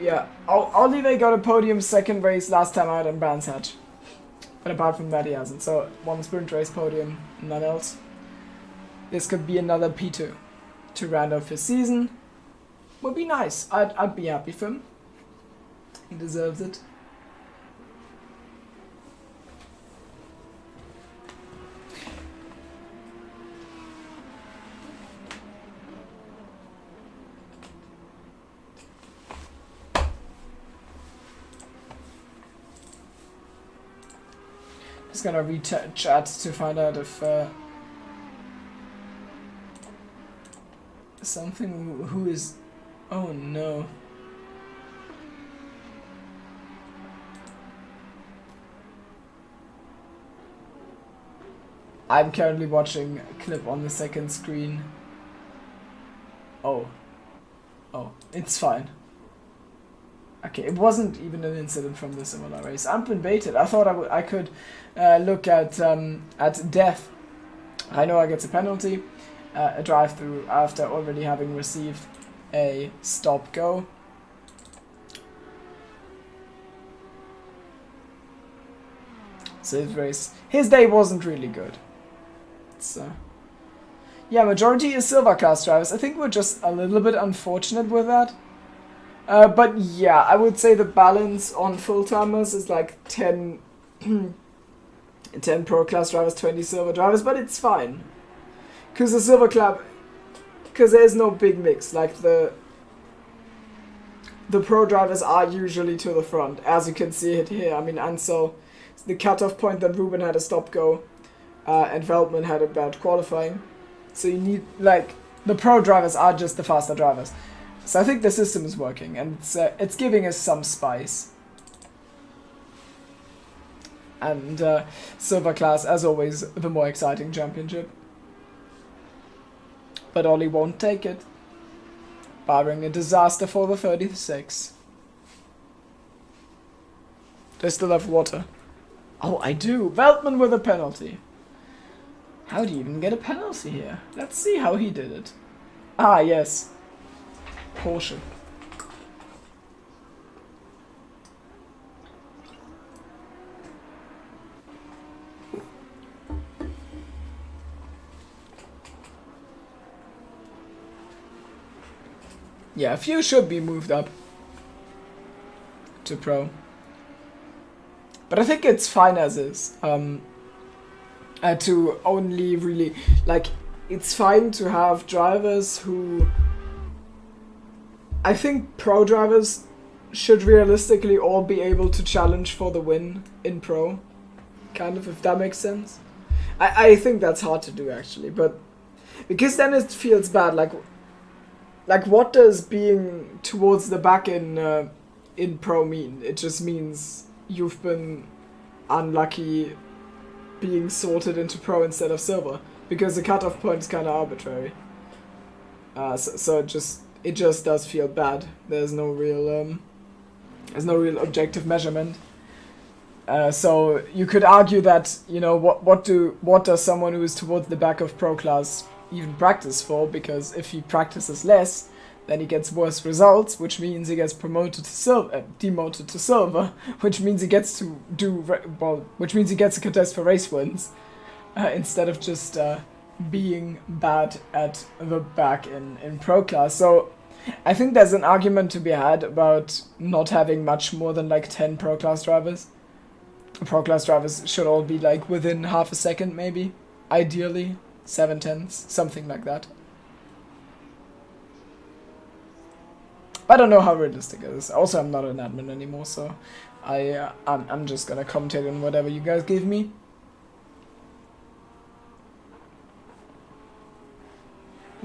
Yeah, Olive got a podium second race last time out in Brands Hatch. But apart from that he hasn't, so one sprint race podium, none else. This could be another P2 to round off his season. Would be nice. I'd be happy for him. He deserves it. Just gonna chat to find out if something who is... Oh no. I'm currently watching a clip on the second screen. Oh. Oh, it's fine. Okay, it wasn't even an incident from the Imola race. I've been baited. I thought I could look at death. I know I get a penalty, a drive-through after already having received a stop-go. So his day wasn't really good. So, yeah, majority is silver class drivers. I think we're just a little bit unfortunate with that. But yeah, I would say the balance on full-timers is like 10 pro class drivers, 20 silver drivers, but it's fine. Because the silver club, because there's no big mix, like the pro drivers are usually to the front, as you can see it here. I mean, and so the cutoff point that Ruben had a stop-go, and Veltman had a bad qualifying. So you need, like, the pro drivers are just the faster drivers. So I think the system is working, and it's giving us some spice. And silver class, as always, the more exciting championship. But Ollie won't take it, barring a disaster for the 36. They still have water. Oh, I do. Veltman with a penalty. How do you even get a penalty here? Let's see how he did it. Ah, yes. Porsche. Yeah, a few should be moved up to pro. But I think it's fine as is. To only really, like, it's fine to have drivers who... I think pro drivers should realistically all be able to challenge for the win in pro. Kind of, if that makes sense. I think that's hard to do, actually, but... Because then it feels bad, like what does being towards the back in pro mean? It just means you've been unlucky being sorted into pro instead of silver, because the cutoff point is kind of arbitrary. So it just does feel bad. There's no real objective measurement. So you could argue that, you know, what does someone who is towards the back of pro class even practice for? Because if he practices less, then he gets worse results, which means he gets promoted to silver, demoted to silver, which means he gets to which means he gets a contest for race wins, instead of just being bad at the back in pro class. So I think there's an argument to be had about not having much more than like 10 pro class drivers. Pro class drivers should all be like within half a second, maybe, ideally 7/10, something like that. I don't know how realistic it is. Also, I'm not an admin anymore, so I'm just gonna commentate on whatever you guys give me.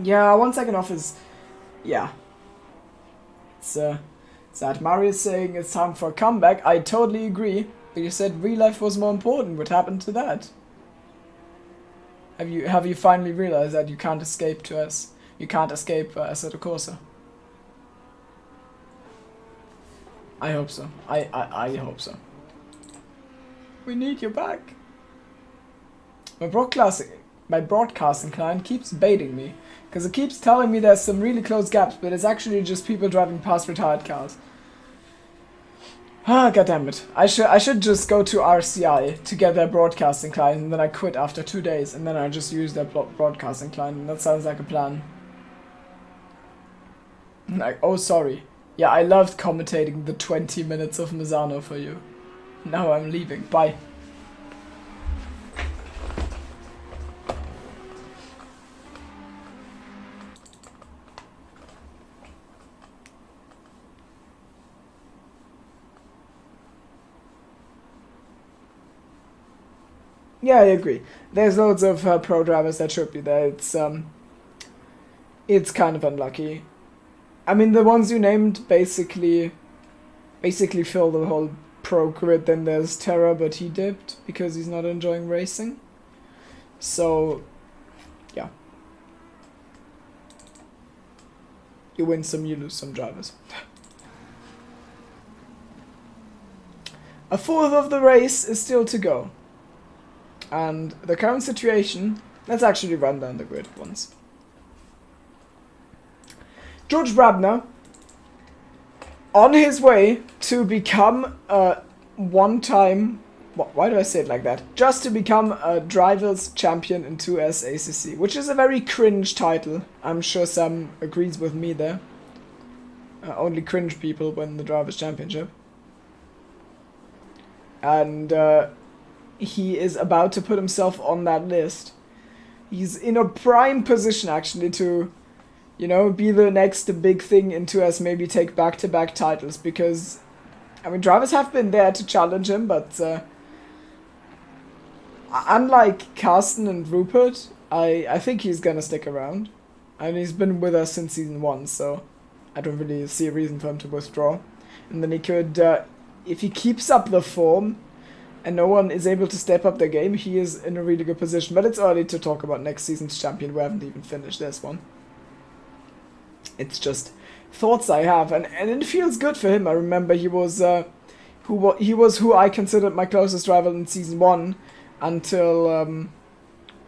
Yeah, 1 second off is, yeah. It's sad. Mario's saying it's time for a comeback. I totally agree. But you said real life was more important. What happened to that? Have you finally realized that you can't escape to us? You can't escape Assetto Corsa. I hope so. I hope so. We need you back. My broadcasting client keeps baiting me, because it keeps telling me there's some really close gaps, but it's actually just people driving past retired cars. Ah, goddammit. I should just go to RCI to get their broadcasting client, and then I quit after 2 days, and then I just use their broadcasting client, and that sounds like a plan. Like, oh, sorry. Yeah, I loved commentating the 20 minutes of Misano for you. Now I'm leaving. Bye. Yeah, I agree. There's loads of pro drivers that should be there. It's it's kind of unlucky. I mean, the ones you named basically fill the whole pro grid. Then there's Terra, but he dipped because he's not enjoying racing. So, yeah. You win some, you lose some drivers. A fourth of the race is still to go. And the current situation, let's actually run down the grid once. George Brabner, on his way to become a one-time, why do I say it like that? Just to become a Drivers' Champion in 2S ACC, which is a very cringe title. I'm sure Sam agrees with me there. Only cringe people win the Drivers' Championship. And he is about to put himself on that list. He's in a prime position, actually, to, you know, be the next big thing in 2S, maybe take back-to-back titles, because, I mean, drivers have been there to challenge him, but unlike Carsten and Rupert, I think he's gonna stick around. And he's been with us since season 1, so I don't really see a reason for him to withdraw. And then he could, if he keeps up the form, and no one is able to step up their game, he is in a really good position. But it's early to talk about next season's champion. We haven't even finished this one. It's just thoughts I have, and it feels good for him. I remember he was who I considered my closest rival in season 1 until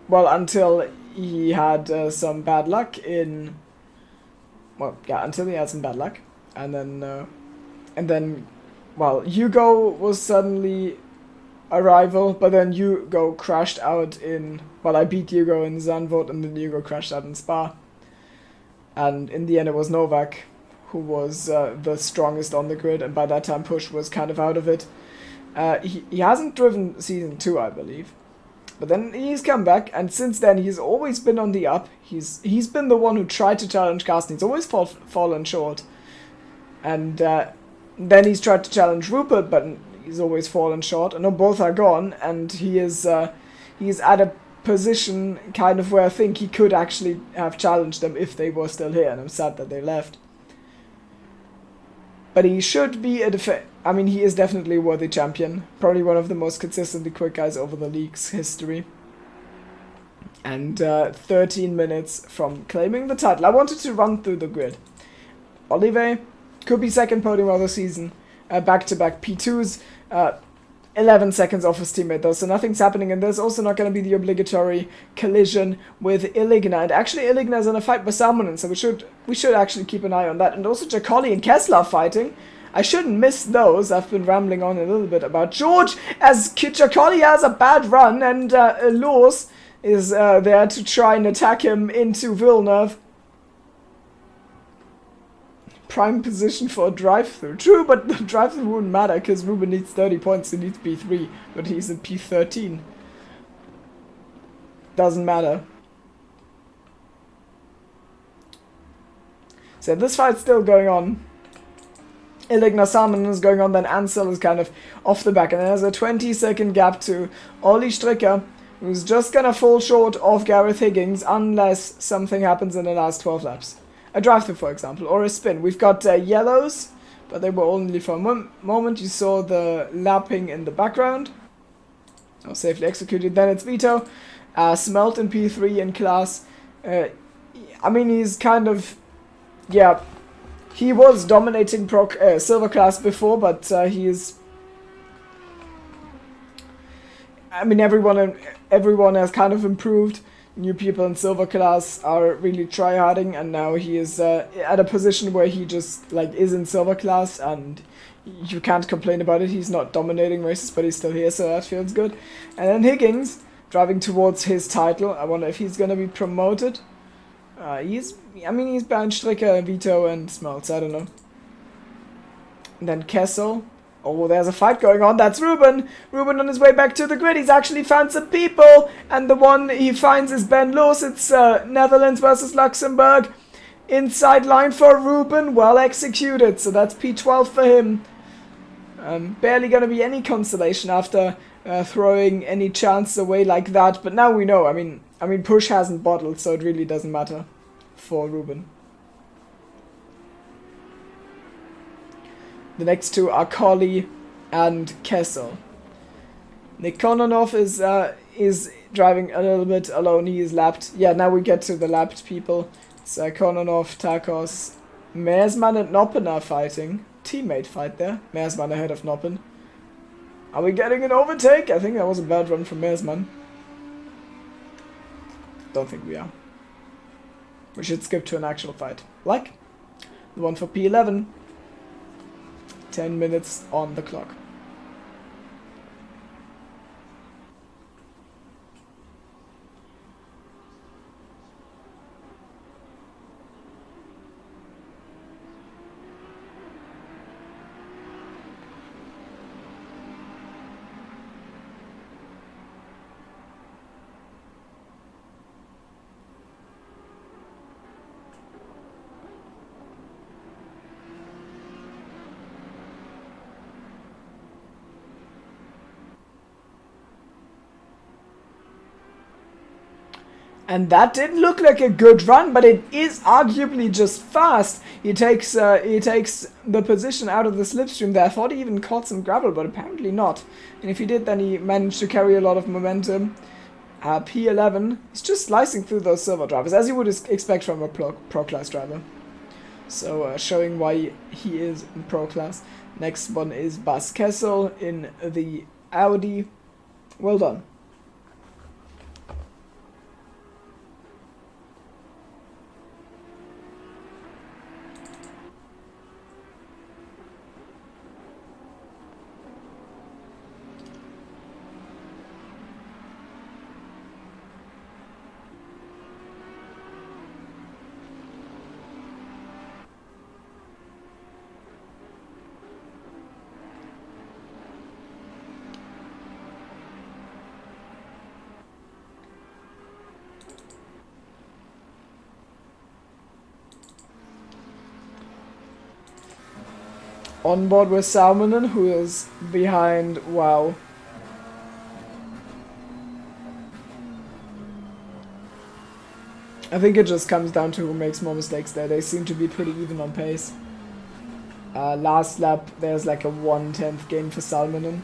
until he had some bad luck in until he had some bad luck, and then Hugo was suddenly a rival, but then Hugo crashed out in I beat Hugo in Zandvoort, and then Hugo crashed out in Spa. And in the end, it was Novak who was the strongest on the grid, and by that time, Push was kind of out of it. He hasn't driven season 2, I believe, but then he's come back, and since then, he's always been on the up. He's been the one who tried to challenge Carsten. He's always fallen short, and then he's tried to challenge Rupert, but he's always fallen short. I know both are gone, and he's at a position kind of where I think he could actually have challenged them if they were still here, and I'm sad that they left. But he should be he is definitely a worthy champion. Probably one of the most consistently quick guys over the league's history. And 13 minutes from claiming the title. I wanted to run through the grid. Olive could be second podium of the season. Back-to-back P2s. 11 seconds off his teammate though, so nothing's happening, and there's also not going to be the obligatory collision with Illigna. And actually Illigna is in a fight with Salmonen, so we should actually keep an eye on that. And also Jacoli and Kessler fighting. I shouldn't miss those. I've been rambling on a little bit about George, as Jacoli has a bad run, and Lurs is there to try and attack him into Villeneuve. Prime position for a drive-through. True, but the drive-through wouldn't matter because Ruben needs 30 points, he needs P3, but he's in P13. Doesn't matter. So this fight's still going on. Illigna Salmon is going on, then Ansel is kind of off the back, and then there's a 20-second gap to Ollie Stricker, who's just gonna fall short of Gareth Higgins unless something happens in the last 12 laps. A drive-through, for example, or a spin. We've got yellows, but they were only for a moment. You saw the lapping in the background. Oh, safely executed. Then it's Vito. Smelt in P3 in class. I mean, he's kind of... Yeah, he was dominating silver class before, but he's... I mean, everyone has kind of improved. New people in silver class are really tryharding, and now he is at a position where he just is in silver class, and you can't complain about it. He's not dominating races, but he's still here, so that feels good. And then Higgins driving towards his title. I wonder if he's gonna be promoted. He's behind Stricker, Vito, and Smeltz. I don't know. And then Kessel. Oh, there's a fight going on. That's Ruben. Ruben on his way back to the grid. He's actually found some people. And the one he finds is Ben Loos. It's Netherlands versus Luxembourg. Inside line for Ruben. Well executed. So that's P12 for him. Barely going to be any consolation after throwing any chance away like that. But now we know. I mean, Push hasn't bottled, so it really doesn't matter. for Ruben. The next two are Colley and Kessel. Nick Kononov is driving a little bit alone. He is lapped. Yeah, now we get to the lapped people. It's Kononov, Takos, Meersman and Noppen are fighting. Teammate fight there. Meersman ahead of Noppen. Are we getting an overtake? I think that was a bad run from Meersman. Don't think we are. We should skip to an actual fight. Like the one for P11. 10 minutes on the clock. And that didn't look like a good run, but it is arguably just fast. He takes the position out of the slipstream there. I thought he even caught some gravel, but apparently not. And if he did, then he managed to carry a lot of momentum. P11, he's just slicing through those silver drivers, as you would expect from a pro class driver. So showing why he is in pro class. Next one is Bas Kessel in the Audi. Well done. On board with Salmonen, who is behind Wow. I think it just comes down to who makes more mistakes there. They seem to be pretty even on pace. Last lap, there's like a 1/10 gain for Salmonen.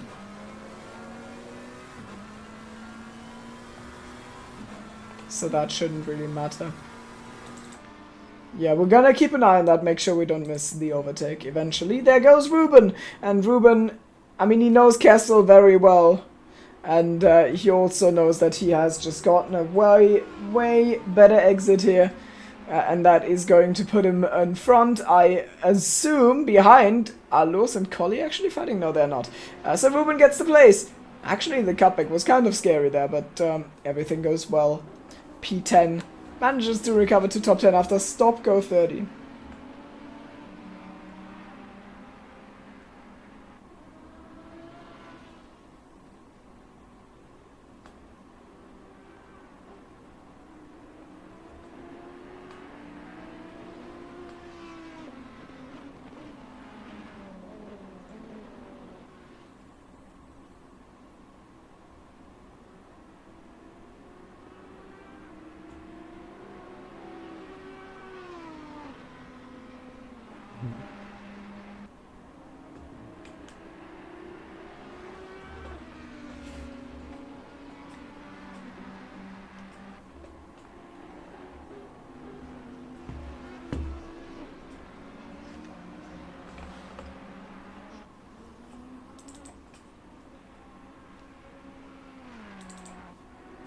So that shouldn't really matter. Yeah, we're gonna keep an eye on that, make sure we don't miss the overtake eventually. There goes Ruben! And Ruben, I mean, he knows Kessel very well. And he also knows that he has just gotten a way better exit here. And that is going to put him in front, I assume, behind. Are Lewis and Colley actually fighting? No, they're not. So Ruben gets the place. Actually, the cutback was kind of scary there, but everything goes well. P10. Manages to recover to top 10 after stop go 30.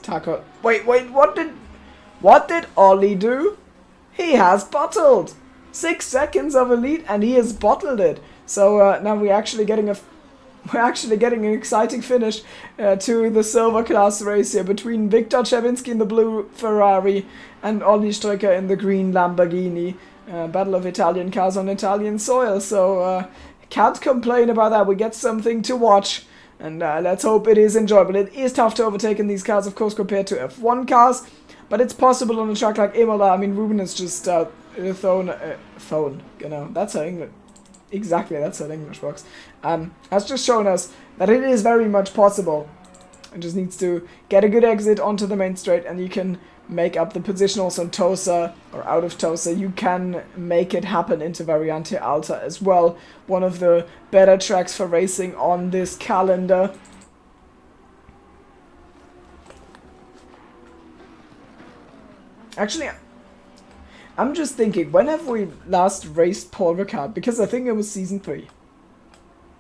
Taco. Wait, what did Ollie do? He has bottled 6 seconds of a lead, and he has bottled it. So now we're actually getting an exciting finish to the silver class race here between Viktor Chevinsky in the blue Ferrari and Ollie Stricker in the green Lamborghini. Battle of Italian cars on Italian soil. So can't complain about that. We get something to watch. And let's hope it is enjoyable. It is tough to overtake in these cars, of course, compared to F1 cars. But it's possible on a track like Imola. I mean, Ruben is just thrown, you know, that's how English... Exactly, that's how English works. Has just shown us that it is very much possible It just needs to get a good exit onto the main straight, and you can make up the position also in Tosa, or out of Tosa. You can make it happen into Variante Alta as well. One of the better tracks for racing on this calendar. Actually, I'm just thinking, when have we last raced Paul Ricard? Because I think it was season 3.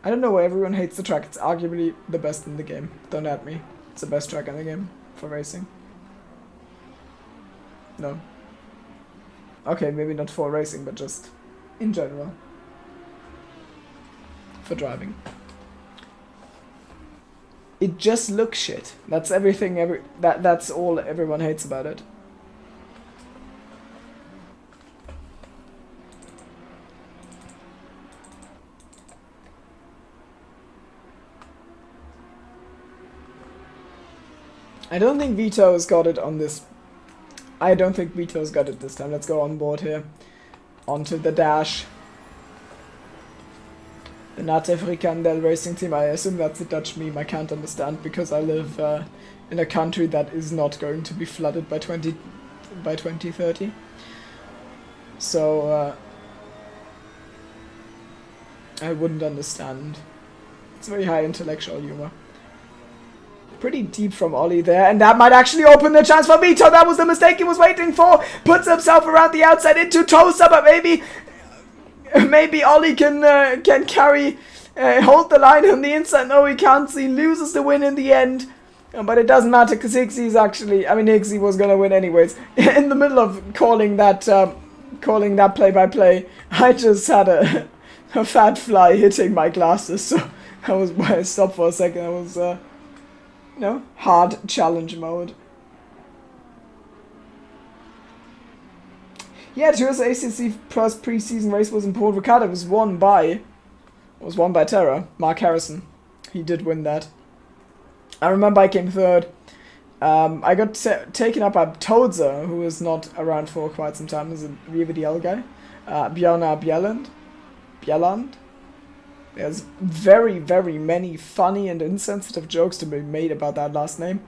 I don't know why everyone hates the track. It's arguably the best in the game. Don't at me. It's the best track in the game for racing. No. Okay, maybe not for racing, but just in general. For driving. It just looks shit. That's everything, that's all everyone hates about it. I don't think Vito's got it on this. I don't think Vito's got it this time. Let's go on board here. Onto the dash. The Nate Frikandel Racing Team. I assume that's a Dutch meme. I can't understand because I live in a country that is not going to be flooded by 2030. So I wouldn't understand. It's very high intellectual humor. Pretty deep from Ollie there, and that might actually open the chance for Vito. That was the mistake he was waiting for. Puts himself around the outside into Tosa, but maybe Ollie can carry, hold the line on the inside. No, he can't. He loses the win in the end, but it doesn't matter because Higgsy's actually. I mean, Higgsy was gonna win anyways. In the middle of calling that play-by-play, I just had a fat fly hitting my glasses, so I was why I stopped for a second. I was. No, hard challenge mode. Yeah, Tour's ACC first preseason race was in Paul Ricard. It was won by Terra, Mark Harrison. He did win that. I remember I came third. I got taken up by Toadza, who was not around for quite some time as a VVDL guy. Bjarnar Bjelland. There's very, very many funny and insensitive jokes to be made about that last name.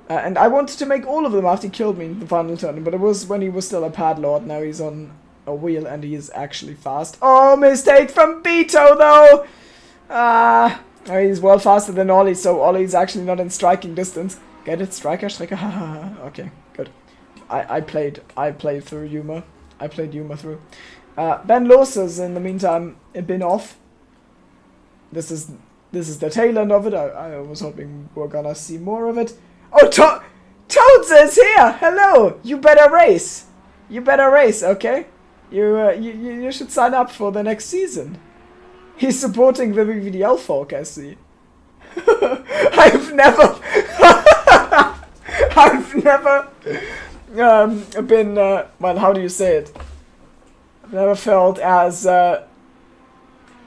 And I wanted to make all of them after he killed me in the final turn, but it was when he was still a pad lord. Now he's on a wheel and he is actually fast. Oh, mistake from Vito though! He's well faster than Ollie, so Ollie's actually not in striking distance. Get it? Striker? Okay, good. I played through humor. I played humor through. Ben Losses, in the meantime, been off. This is the tail end of it. I was hoping we're gonna see more of it. Oh, Toads is here! Hello! You better race! Okay? You should sign up for the next season. He's supporting the VVDL folk, I see. I've never been, well, how do you say it? I've never felt as,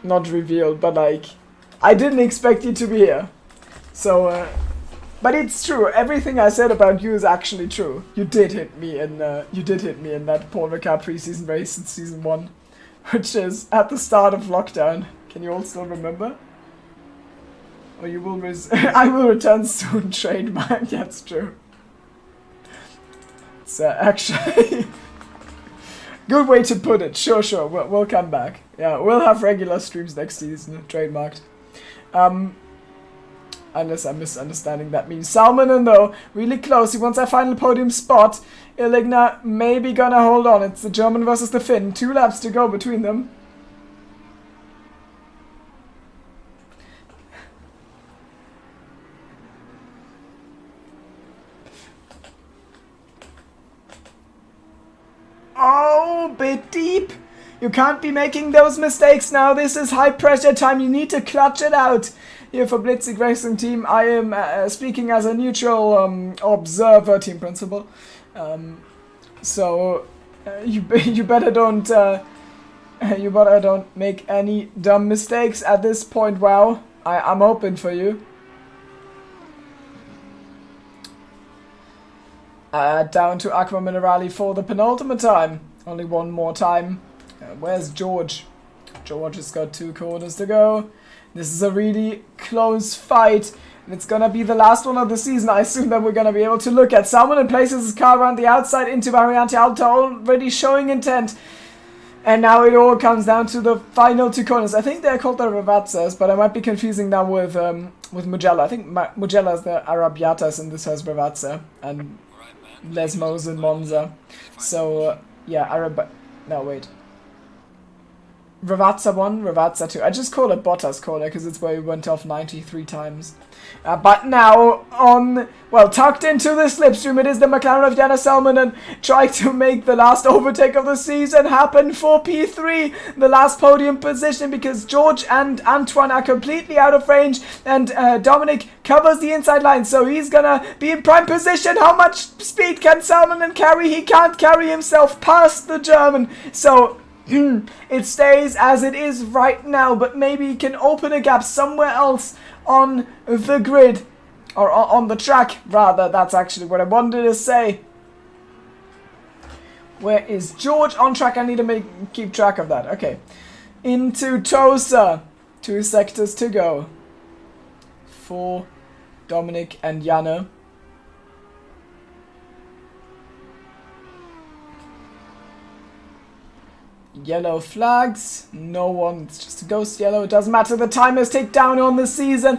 not revealed, but like, I didn't expect you to be here. So, but it's true. Everything I said about you is actually true. You did hit me in that Paul Ricard preseason race in season 1, which is at the start of lockdown. Can you all still remember? Or you will I will return soon. Trademark. That's true. It's actually. Good way to put it. Sure. We'll come back. Yeah, we'll have regular streams next season. Trademarked. Unless I'm misunderstanding that meme. Salmonen though, really close. He wants a final podium spot. Illigna maybe gonna hold on. It's the German versus the Finn. 2 laps to go between them. Oh, bit deep. You can't be making those mistakes now. This is high pressure time. You need to clutch it out. Here for Blitzig Racing Team, I am speaking as a neutral observer, team principal. So you better don't make any dumb mistakes at this point. Wow, I'm hoping for you. Down to Aqua Minerali for the penultimate time. Only one more time. Where's George? George has got 2 corners to go. This is a really close fight. And it's gonna be the last one of the season, I assume, that we're gonna be able to look at. Salmon places his car around the outside into Variante Alto, already showing intent. And now it all comes down to the final 2 corners. I think they're called the Ravazzas, but I might be confusing them with Mugello. I think Mugello is the Arrabbiatas and this has Ravazza. And Lesmos and Monza. So, yeah, no, wait. Ravazza 1, Ravazza 2. I just call it Bottas corner because it's where he went off 93 times. But now, tucked into the slipstream, it is the McLaren of Janne Salminen trying to make the last overtake of the season happen for P3. The last podium position, because George and Antoine are completely out of range. And Dominic covers the inside line, so he's gonna be in prime position. How much speed can Salminen carry? He can't carry himself past the German. So it stays as it is right now, but maybe he can open a gap somewhere else on the grid, or on the track, rather. That's actually what I wanted to say. Where is George? On track. I need to keep track of that. Okay. Into Tosa. 2 sectors to go for Dominic and Janne. Yellow flags, no one, it's just a ghost yellow, it doesn't matter, the time has ticked down on the season,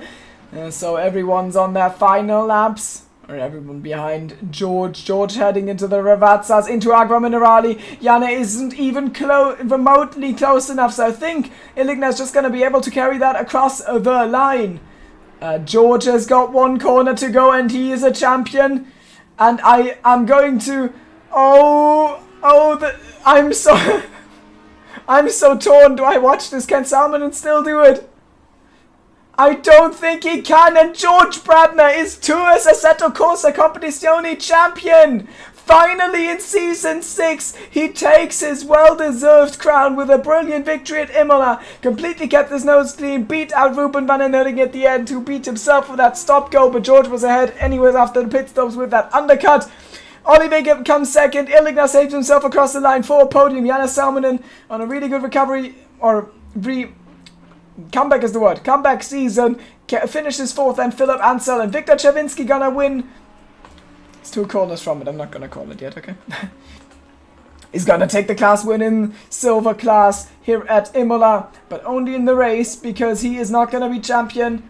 so everyone's on their final laps, or everyone behind George heading into the Ravazzas, into Agua Minerali. Janne isn't even remotely close enough, so I think Iligna's just going to be able to carry that across the line. George has got 1 corner to go and he is a champion, and I am going to, I'm so torn. Do I watch this? Can Salminen still do it? I don't think he can. And George Bradner is Tour's Assetto Corsa Competizione champion. Finally, in Season 6, he takes his well-deserved crown with a brilliant victory at Imola. Completely kept his nose clean, beat out Ruben van den Herding at the end, who beat himself with that stop-go, but George was ahead anyways after the pit stops with that undercut. Oliver comes second. Iligna saves himself across the line for a podium. Janne Salminen on a really good recovery, or comeback is the word. Comeback season. Finishes 4th, and Philip Ansel and Viktor Czerwinski gonna win. It's 2 corners from it. I'm not gonna call it yet, okay? He's gonna take the class win in silver class here at Imola, but only in the race because he is not gonna be champion.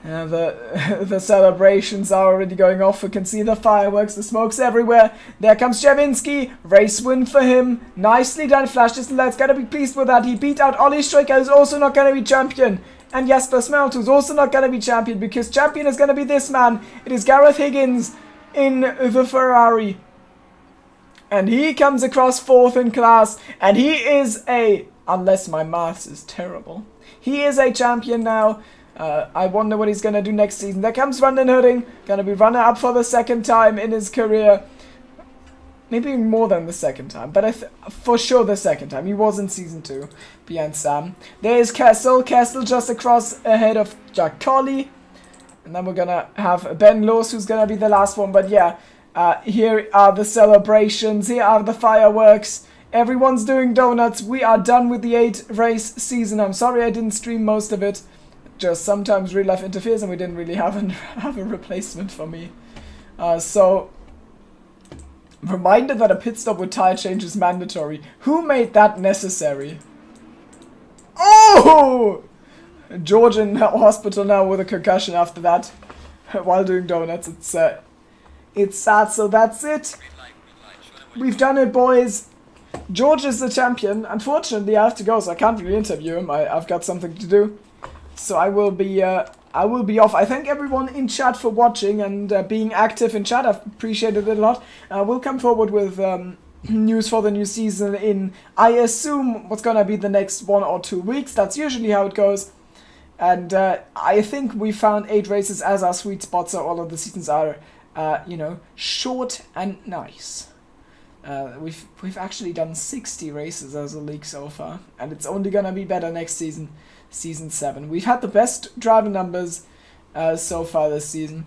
The celebrations are already going off. We can see the fireworks, the smoke's everywhere. There comes Czerwinski. Race win for him. Nicely done. Flash just let's gotta be pleased with that. He beat out Ollie Stricker, who's also not gonna be champion. And Jasper Smelt, who's also not gonna be champion, because champion is gonna be this man. It is Gareth Higgins in the Ferrari. And he comes across 4th in class. And he is unless my maths is terrible, he is a champion now. I wonder what he's going to do next season. There comes Van den Herding, going to be runner-up for the 2nd time in his career. Maybe more than the 2nd time, but for sure the 2nd time. He was in Season 2, behind Sam. There's Kessel just across ahead of Jack Colley. And then we're going to have Ben Loos, who's going to be the last one. But yeah, here are the celebrations, here are the fireworks. Everyone's doing donuts. We are done with the 8-race season. I'm sorry I didn't stream most of it. Just sometimes real life interferes and we didn't really have a replacement for me. So, reminded that a pit stop with tire change is mandatory. Who made that necessary? Oh! George in hospital now with a concussion after that while doing donuts. It's sad, so that's it. We've done it, boys. George is the champion. Unfortunately, I have to go, so I can't really interview him. I've got something to do. So I will be off. I thank everyone in chat for watching and being active in chat. I've appreciated it a lot. We'll come forward with news for the new season in, I assume, what's gonna be the next 1 or 2 weeks. That's usually how it goes. And I think we found 8 races as our sweet spot, so all of the seasons are, short and nice. We've actually done 60 races as a league so far, and it's only gonna be better next season, Season 7. We've had the best driver numbers so far this season.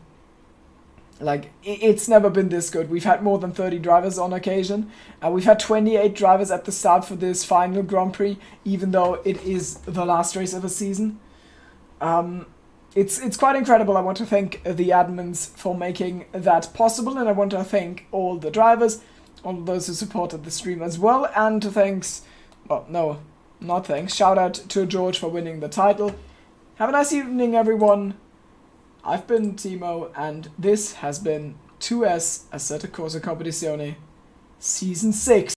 Like, it's never been this good. We've had more than 30 drivers on occasion. We've had 28 drivers at the start for this final Grand Prix, even though it is the last race of the season. it's quite incredible. I want to thank the admins for making that possible, and I want to thank all the drivers, all those who supported the stream as well, and not thanks. Shout out to George for winning the title. Have a nice evening, everyone. I've been Timo, and this has been 2S Assetto Corsa Competizione Season 6.